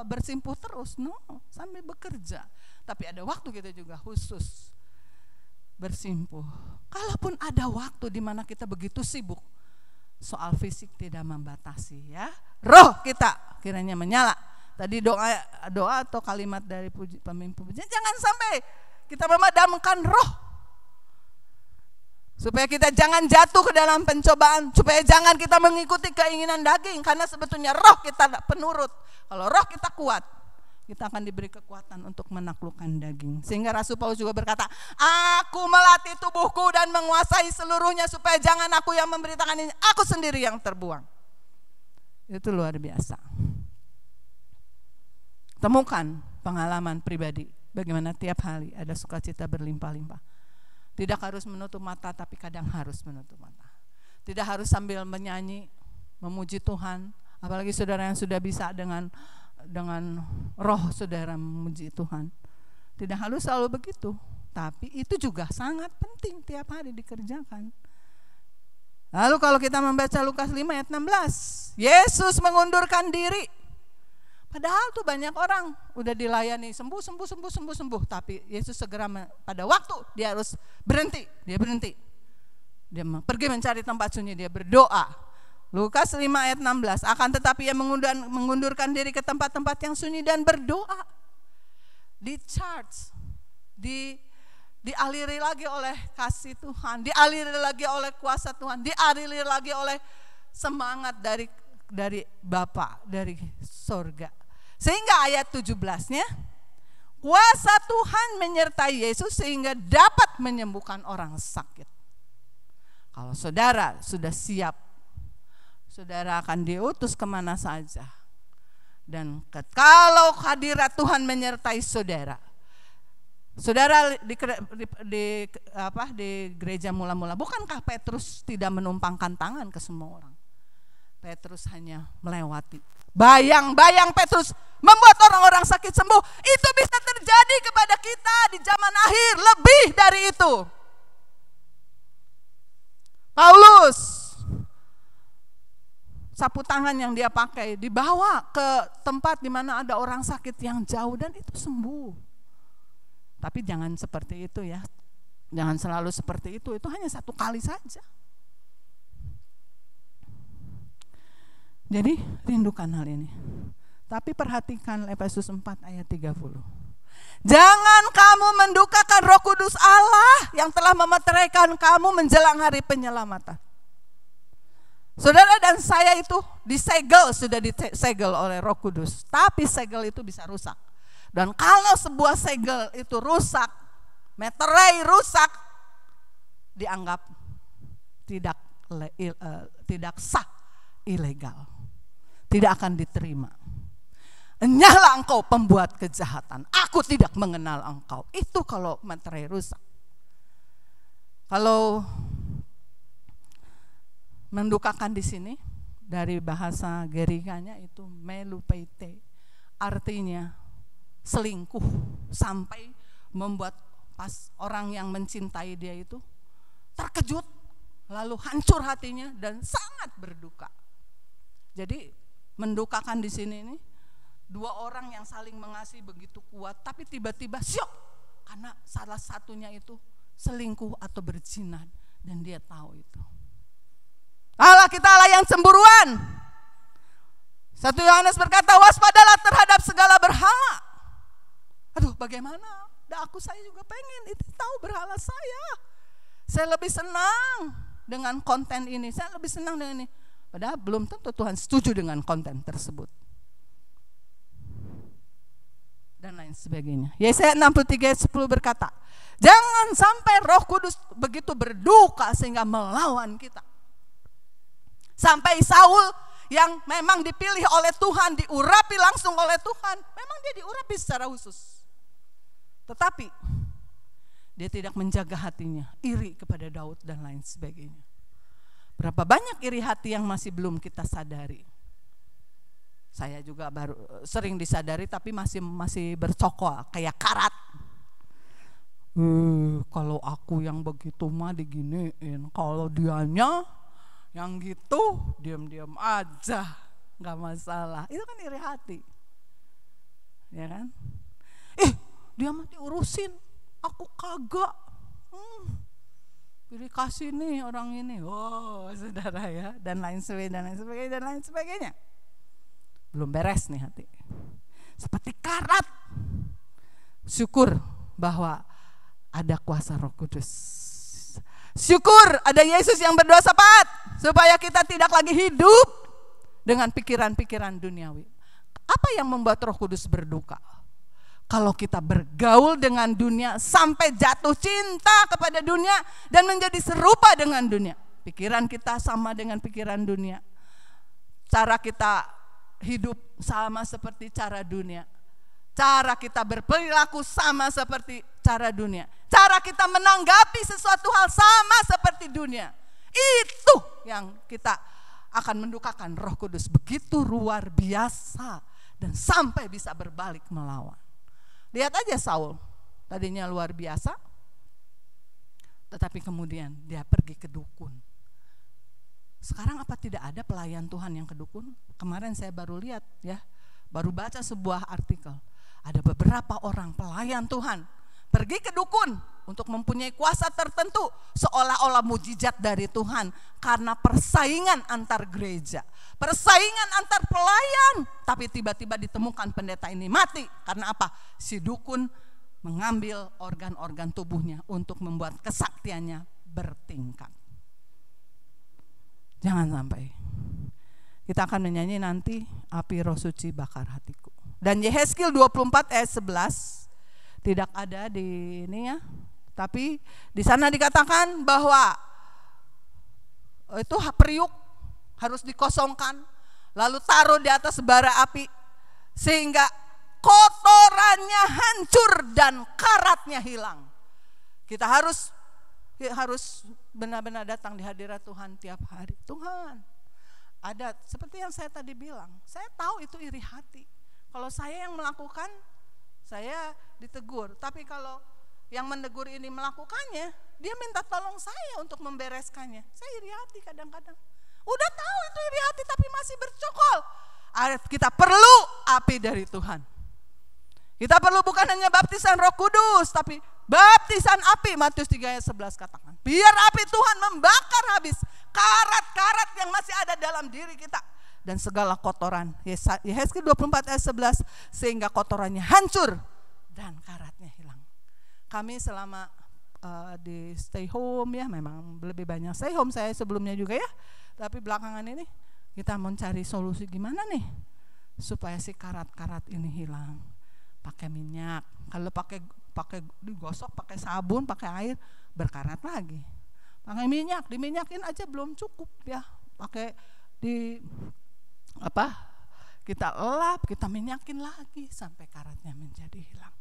bersimpuh terus, no, sambil bekerja. Tapi ada waktu kita juga khusus bersimpuh. Kalaupun ada waktu di mana kita begitu sibuk, soal fisik tidak membatasi, ya. Roh kita kiranya menyala. Tadi doa atau kalimat dari pemimpin pujian, jangan sampai kita memadamkan roh, supaya kita jangan jatuh ke dalam pencobaan, supaya jangan kita mengikuti keinginan daging, karena sebetulnya roh kita penurut. Kalau roh kita kuat, kita akan diberi kekuatan untuk menaklukkan daging. Sehingga Rasul Paulus juga berkata, aku melatih tubuhku dan menguasai seluruhnya, supaya jangan aku yang memberitakan ini, aku sendiri yang terbuang. Itu luar biasa. Temukan pengalaman pribadi, bagaimana tiap hari ada sukacita berlimpah-limpah. Tidak harus menutup mata, tapi kadang harus menutup mata. Tidak harus sambil menyanyi, memuji Tuhan. Apalagi saudara yang sudah bisa dengan roh saudara memuji Tuhan. Tidak harus selalu begitu, tapi itu juga sangat penting tiap hari dikerjakan. Lalu kalau kita membaca Lukas 5 ayat 16, Yesus mengundurkan diri. Padahal tuh banyak orang udah dilayani sembuh, tapi Yesus segera pada waktu dia harus berhenti. Dia pergi mencari tempat sunyi, dia berdoa. Lukas 5 ayat 16, akan tetapi ia mengundurkan diri ke tempat-tempat yang sunyi dan berdoa. Dialiri lagi oleh kasih Tuhan, dialiri lagi oleh kuasa Tuhan, dialiri lagi oleh semangat dari Bapa dari sorga. Sehingga ayat 17-nya, kuasa Tuhan menyertai Yesus sehingga dapat menyembuhkan orang sakit. Kalau saudara sudah siap, saudara akan diutus kemana saja. Dan kalau hadirat Tuhan menyertai saudara, saudara di gereja mula-mula, bukankah Petrus tidak menumpangkan tangan ke semua orang? Petrus hanya melewati. Bayang-bayang Petrus membuat orang-orang sakit sembuh. Itu bisa terjadi kepada kita di zaman akhir, lebih dari itu. Paulus, sapu tangan yang dia pakai dibawa ke tempat di mana ada orang sakit yang jauh dan itu sembuh. Tapi jangan seperti itu ya. Jangan selalu seperti itu hanya satu kali saja. Jadi rindukan hal ini. Tapi perhatikan Efesus 4 ayat 30. Jangan kamu mendukakan Roh Kudus Allah yang telah memeteraikan kamu menjelang hari penyelamatan. Saudara dan saya itu sudah disegel oleh Roh Kudus. Tapi segel itu bisa rusak. Dan kalau sebuah segel itu rusak, meterai rusak, dianggap tidak sah, ilegal. Tidak akan diterima. Enyahlah engkau pembuat kejahatan, aku tidak mengenal engkau. Itu kalau meterai rusak. Kalau mendukakan di sini dari bahasa Gerikanya itu melupeite, artinya selingkuh sampai membuat pas orang yang mencintai dia itu terkejut, lalu hancur hatinya dan sangat berduka. Jadi mendukakan di sini ini dua orang yang saling mengasihi begitu kuat, tapi tiba-tiba syok karena salah satunya itu selingkuh atau berzina dan dia tahu itu. Allah kita Allah yang cemburuan. 1 Yohanes berkata, waspadalah terhadap segala berhala. Aduh, bagaimana? Saya juga pengen itu tahu berhala saya. Saya lebih senang dengan konten ini. Saya lebih senang dengan ini. Padahal belum tentu Tuhan setuju dengan konten tersebut. Dan lain sebagainya. Yesaya 63 ayat 10 berkata, jangan sampai Roh Kudus begitu berduka sehingga melawan kita. Sampai Saul yang memang dipilih oleh Tuhan, diurapi langsung oleh Tuhan, memang dia diurapi secara khusus. Tetapi dia tidak menjaga hatinya, iri kepada Daud dan lain sebagainya. Berapa banyak iri hati yang masih belum kita sadari. Saya juga baru sering disadari tapi masih bercokol kayak karat. Kalau aku yang begitu mah diginiin, kalau dianya yang gitu diam-diam aja, nggak masalah. Itu kan iri hati, ya kan? Dia mah diurusin, aku kagak. Pilih kasih nih orang ini, saudara ya, dan lain sebagainya. Belum beres nih hati. Seperti karat. Syukur bahwa ada kuasa Roh Kudus. Syukur ada Yesus yang berdoa syafaat supaya kita tidak lagi hidup dengan pikiran-pikiran duniawi. Apa yang membuat Roh Kudus berduka? Kalau kita bergaul dengan dunia sampai jatuh cinta kepada dunia dan menjadi serupa dengan dunia. Pikiran kita sama dengan pikiran dunia. Cara kita hidup sama seperti cara dunia. Cara kita berperilaku sama seperti cara dunia. Cara kita menanggapi sesuatu hal sama seperti dunia. Itu yang kita akan mendukakan Roh Kudus. Begitu luar biasa dan sampai bisa berbalik melawan. Lihat aja Saul, tadinya luar biasa, tetapi kemudian dia pergi ke dukun. Sekarang apa tidak ada pelayan Tuhan yang ke dukun? Kemarin saya baru lihat ya, baru baca sebuah artikel. Ada beberapa orang pelayan Tuhan pergi ke dukun untuk mempunyai kuasa tertentu, seolah-olah mujizat dari Tuhan, karena persaingan antar gereja, persaingan antar pelayan. Tapi tiba-tiba ditemukan pendeta ini mati. Karena apa? Si dukun mengambil organ-organ tubuhnya untuk membuat kesaktiannya bertingkat. Jangan sampai. Kita akan menyanyi nanti, api Roh Suci bakar hatiku. Dan Yehezkiel 24 ayat 11 tidak ada di ini ya. Tapi di sana dikatakan bahwa itu periuk harus dikosongkan, lalu taruh di atas bara api sehingga kotorannya hancur dan karatnya hilang. Kita harus benar-benar datang di hadirat Tuhan tiap hari. Tuhan, ada seperti yang saya tadi bilang, saya tahu itu iri hati. Kalau saya yang melakukan, saya ditegur. Tapi kalau yang menegur ini melakukannya, dia minta tolong saya untuk membereskannya. Saya iri hati kadang-kadang. Udah tahu itu iri hati tapi masih bercokol. Kita perlu api dari Tuhan. Kita perlu bukan hanya baptisan Roh Kudus, tapi baptisan api. Matius 3 ayat 11 katakan, biar api Tuhan membakar habis karat-karat yang masih ada dalam diri kita dan segala kotoran. Yehezkiel 24 ayat 11, sehingga kotorannya hancur dan karatnya hilang. Kami selama di stay home ya, memang lebih banyak stay home saya sebelumnya juga ya, tapi belakangan ini kita mencari solusi gimana nih supaya si karat-karat ini hilang. Pakai minyak, kalau pakai digosok, pakai sabun, pakai air, berkarat lagi. Pakai minyak, diminyakin aja belum cukup ya. Pakai kita elap, kita minyakin lagi sampai karatnya menjadi hilang.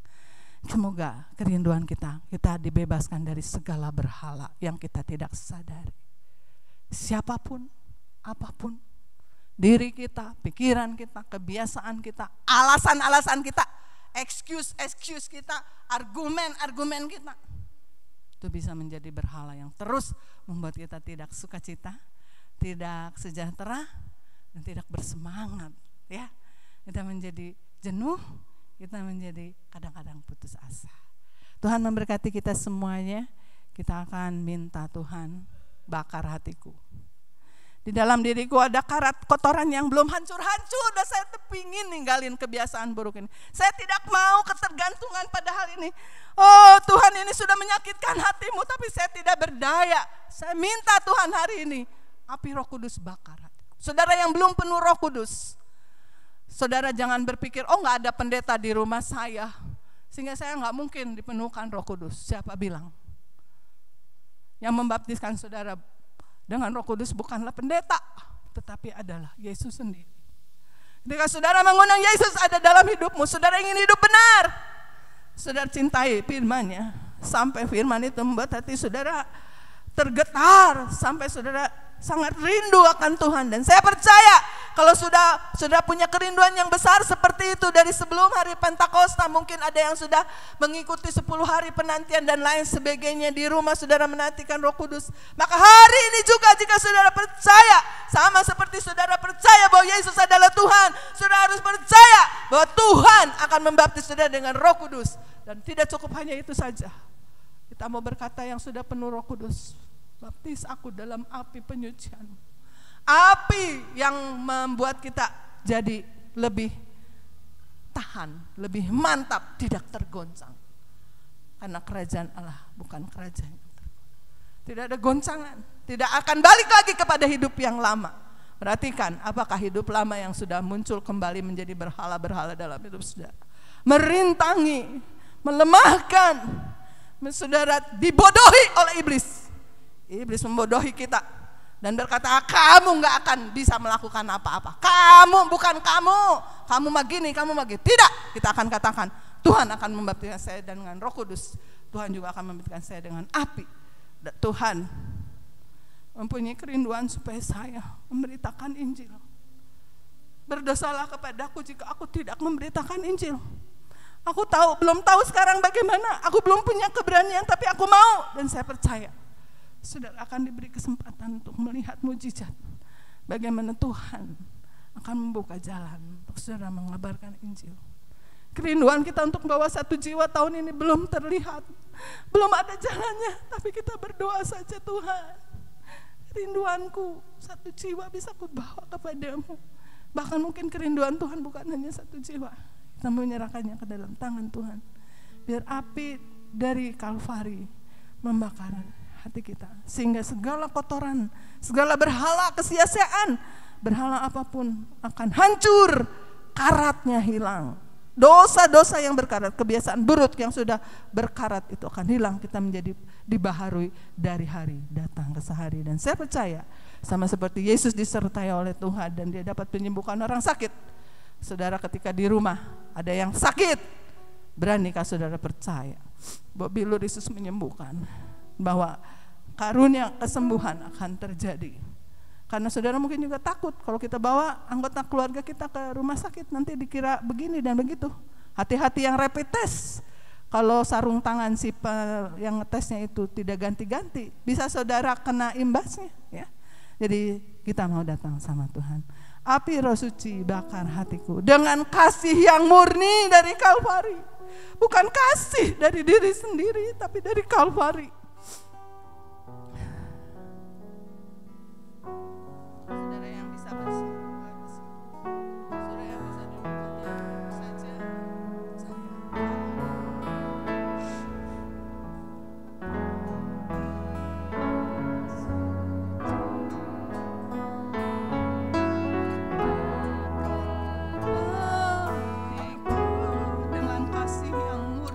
Semoga kerinduan kita dibebaskan dari segala berhala yang kita tidak sadari. Siapapun, apapun, diri kita, pikiran kita, kebiasaan kita, alasan-alasan kita, excuse kita, argumen kita, itu bisa menjadi berhala yang terus membuat kita tidak sukacita, tidak sejahtera, dan tidak bersemangat ya. Kita menjadi jenuh, kita menjadi kadang-kadang putus asa. Tuhan memberkati kita semuanya. Kita akan minta Tuhan bakar hatiku. Di dalam diriku ada karat kotoran yang belum hancur-hancur, dan saya pingin ninggalin kebiasaan buruk ini. Saya tidak mau ketergantungan pada hal ini. Oh Tuhan, ini sudah menyakitkan hatimu, tapi saya tidak berdaya. Saya minta Tuhan hari ini, api Roh Kudus bakar hatiku. Saudara yang belum penuh Roh Kudus, saudara jangan berpikir, oh gak ada pendeta di rumah saya, sehingga saya gak mungkin dipenuhkan Roh Kudus. Siapa bilang? Yang membaptiskan saudara dengan Roh Kudus bukanlah pendeta, tetapi adalah Yesus sendiri. Ketika saudara mengundang Yesus ada dalam hidupmu, saudara ingin hidup benar, saudara cintai firman-Nya, sampai firman itu membuat hati saudara tergetar, sampai saudara sangat rindu akan Tuhan. Dan saya percaya kalau sudah punya kerinduan yang besar seperti itu dari sebelum hari Pentakosta, mungkin ada yang sudah mengikuti 10 hari penantian dan lain sebagainya, di rumah saudara menantikan Roh Kudus. Maka hari ini juga jika saudara percaya, sama seperti saudara percaya bahwa Yesus adalah Tuhan, saudara harus percaya bahwa Tuhan akan membaptis saudara dengan Roh Kudus. Dan tidak cukup hanya itu saja, kita mau berkata yang sudah penuh Roh Kudus, baptis aku dalam api penyucian. Api yang membuat kita jadi lebih tahan, lebih mantap, tidak tergoncang. Karena kerajaan Allah bukan kerajaan yang tergoncang. Tidak ada goncangan, tidak akan balik lagi kepada hidup yang lama. Perhatikan apakah hidup lama yang sudah muncul kembali menjadi berhala-berhala dalam hidup saudara. Merintangi, melemahkan, saudara dibodohi oleh iblis. Iblis membodohi kita dan berkata, kamu gak akan bisa melakukan apa-apa. Kamu mah gini, kamu mah gitu. Tidak, kita akan katakan, Tuhan akan membaptiskan saya dengan Roh Kudus. Tuhan juga akan membaptiskan saya dengan api. Dan Tuhan mempunyai kerinduan supaya saya memberitakan Injil. Berdosalah kepadaku jika aku tidak memberitakan Injil. Aku belum tahu sekarang bagaimana. Aku belum punya keberanian, tapi aku mau. Dan saya percaya saudara akan diberi kesempatan untuk melihat mujizat. Bagaimana Tuhan akan membuka jalan untuk saudara mengabarkan Injil. Kerinduan kita untuk membawa 1 jiwa tahun ini belum terlihat. Belum ada jalannya, tapi kita berdoa saja, Tuhan. Rinduanku 1 jiwa bisa kubawa kepadamu. Bahkan mungkin kerinduan Tuhan bukan hanya 1 jiwa. Kita menyerahkannya ke dalam tangan Tuhan. Biar api dari Kalvari membakar hati kita. Sehingga segala kotoran, segala berhala kesia-siaan, berhala apapun akan hancur, karatnya hilang. Dosa-dosa yang berkarat, kebiasaan buruk yang sudah berkarat itu akan hilang. Kita menjadi dibaharui dari hari datang ke sehari. Dan saya percaya sama seperti Yesus disertai oleh Tuhan dan dia dapat menyembuhkan orang sakit. Saudara ketika di rumah ada yang sakit, beranikah saudara percaya bahwa bila Yesus menyembuhkan, bahwa karunia kesembuhan akan terjadi. Karena saudara mungkin juga takut kalau kita bawa anggota keluarga kita ke rumah sakit nanti dikira begini dan begitu. Hati-hati yang rapid test. Kalau sarung tangan yang ngetesnya itu tidak ganti-ganti, bisa saudara kena imbasnya, ya. Jadi kita mau datang sama Tuhan. Api Roh Suci bakar hatiku dengan kasih yang murni dari Kalvari. Bukan kasih dari diri sendiri, tapi dari Kalvari. Saudara yang bisa saudara yang bisa duduk saja. Dengan kasih yang murni.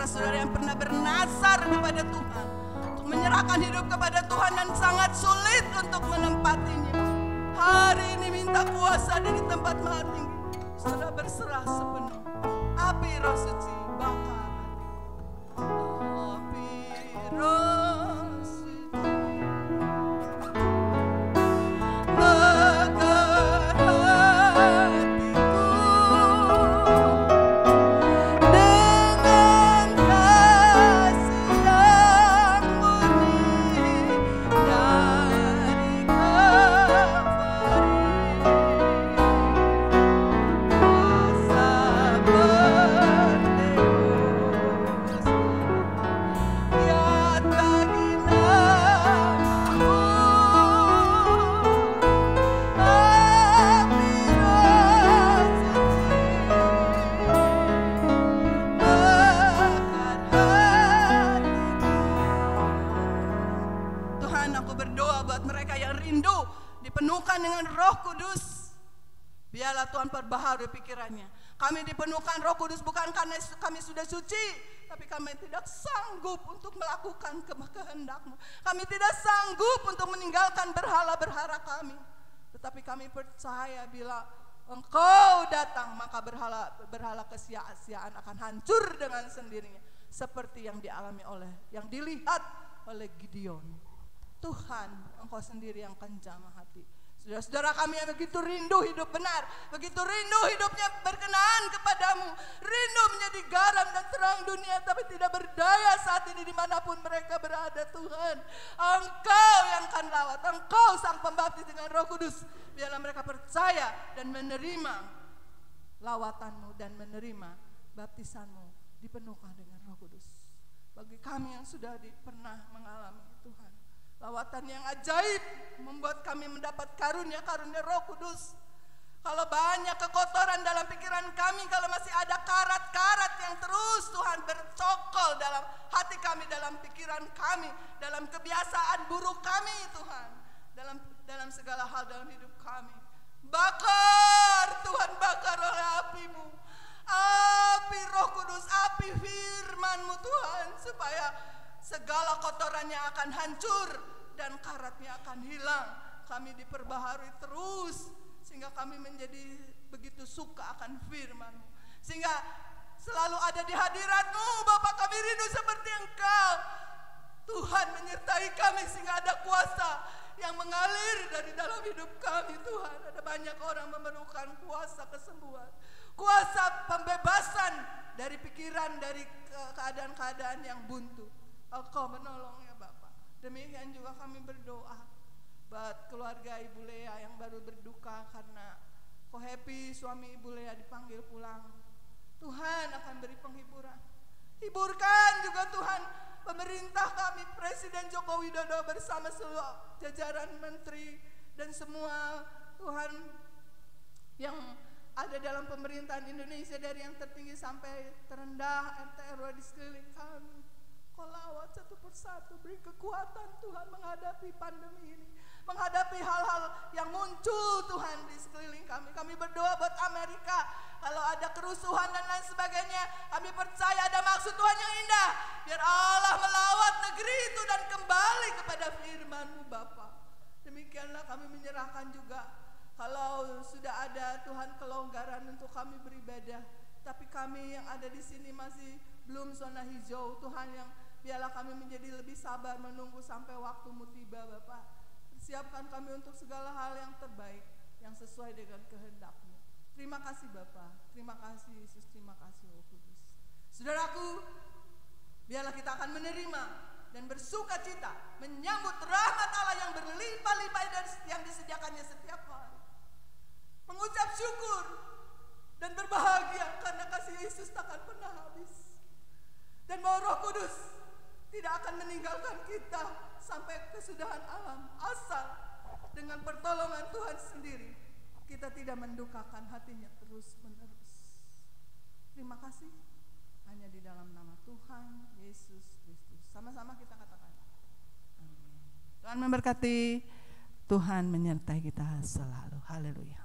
Saudara yang pernah bernasar kepada Tuhan untuk menyerahkan hidup kepada Tuhan dan sangat sulit untuk menempatinya. Hari ini minta kuasa dari tempat maha tinggi. Saudara berserah sepenuh. Api Roh Suci bakar hatiku. Api Roh Suci bakar dipenuhkan dengan Roh Kudus. Biarlah Tuhan perbaharui pikirannya. Kami dipenuhkan Roh Kudus bukan karena kami sudah suci, tapi kami tidak sanggup untuk melakukan kehendak-Mu. Kami tidak sanggup untuk meninggalkan berhala-berhala kami. Tetapi kami percaya bila Engkau datang, maka berhala kesia-siaan akan hancur dengan sendirinya. Seperti yang yang dilihat oleh Gideon. Tuhan, Engkau sendiri yang akan jamah hati. Saudara-saudara kami yang begitu rindu hidup benar, begitu rindu hidupnya berkenaan kepadamu, rindu menjadi garam dan terang dunia, tapi tidak berdaya saat ini dimanapun mereka berada. Tuhan, Engkau yang akan lawat, Engkau sang pembaptis dengan Roh Kudus. Biarlah mereka percaya dan menerima lawatanmu dan menerima baptisanmu, dipenuhkan dengan Roh Kudus. Bagi kami yang sudah pernah mengalami, Tuhan, Lawatan yang ajaib membuat kami mendapat karunia-karunia Roh Kudus. Kalau banyak kekotoran dalam pikiran kami, kalau masih ada karat-karat yang terus Tuhan bercokol dalam hati kami, dalam pikiran kami, dalam kebiasaan buruk kami Tuhan, dalam segala hal dalam hidup kami. Bakar Tuhan, bakar oleh api-Mu, api Roh Kudus, api firman-Mu Tuhan, supaya segala kotorannya akan hancur dan karatnya akan hilang. Kami diperbaharui terus sehingga kami menjadi begitu suka akan firman-Mu, sehingga selalu ada di hadirat-Mu. Bapa, kami rindu seperti Engkau Tuhan, menyertai kami sehingga ada kuasa yang mengalir dari dalam hidup kami Tuhan. Ada banyak orang memerlukan kuasa kesembuhan, kuasa pembebasan dari pikiran, dari keadaan-keadaan yang buntu. Engkau menolong ya Bapak. Demikian juga kami berdoa buat keluarga Ibu Lea yang baru berduka karena Ko Happy, suami Ibu Lea, dipanggil pulang. Tuhan akan beri penghiburan. Hiburkan juga Tuhan pemerintah kami, Presiden Joko Widodo bersama seluruh jajaran menteri dan semua Tuhan yang ada dalam pemerintahan Indonesia, dari yang tertinggi sampai terendah, RT RW di sekeliling kami. Kau lawat satu persatu, beri kekuatan Tuhan menghadapi pandemi ini, menghadapi hal-hal yang muncul Tuhan di sekeliling kami. Kami berdoa buat Amerika, kalau ada kerusuhan dan lain sebagainya, kami percaya ada maksud Tuhan yang indah. Biar Allah melawat negeri itu dan kembali kepada firman-Mu Bapa. Demikianlah kami menyerahkan juga, kalau sudah ada Tuhan kelonggaran untuk kami beribadah, tapi kami yang ada di sini masih belum zona hijau Tuhan, yang biarlah kami menjadi lebih sabar menunggu sampai waktu-Mu tiba Bapak. Persiapkan kami untuk segala hal yang terbaik, yang sesuai dengan kehendak-Mu. Terima kasih Bapak, terima kasih Yesus, terima kasih Roh Kudus. Saudaraku, biarlah kita akan menerima dan bersuka cita menyambut rahmat Allah yang berlimpah-limpah dan yang disediakannya setiap hari. Mengucap syukur dan berbahagia karena kasih Yesus takkan pernah habis. Dan bahwa Roh Kudus tidak akan meninggalkan kita sampai kesudahan alam, asal dengan pertolongan Tuhan sendiri kita tidak mendukakan hatinya terus menerus. Terima kasih, hanya di dalam nama Tuhan Yesus Kristus. Sama-sama kita katakan amin. Tuhan memberkati, Tuhan menyertai kita selalu. Haleluya.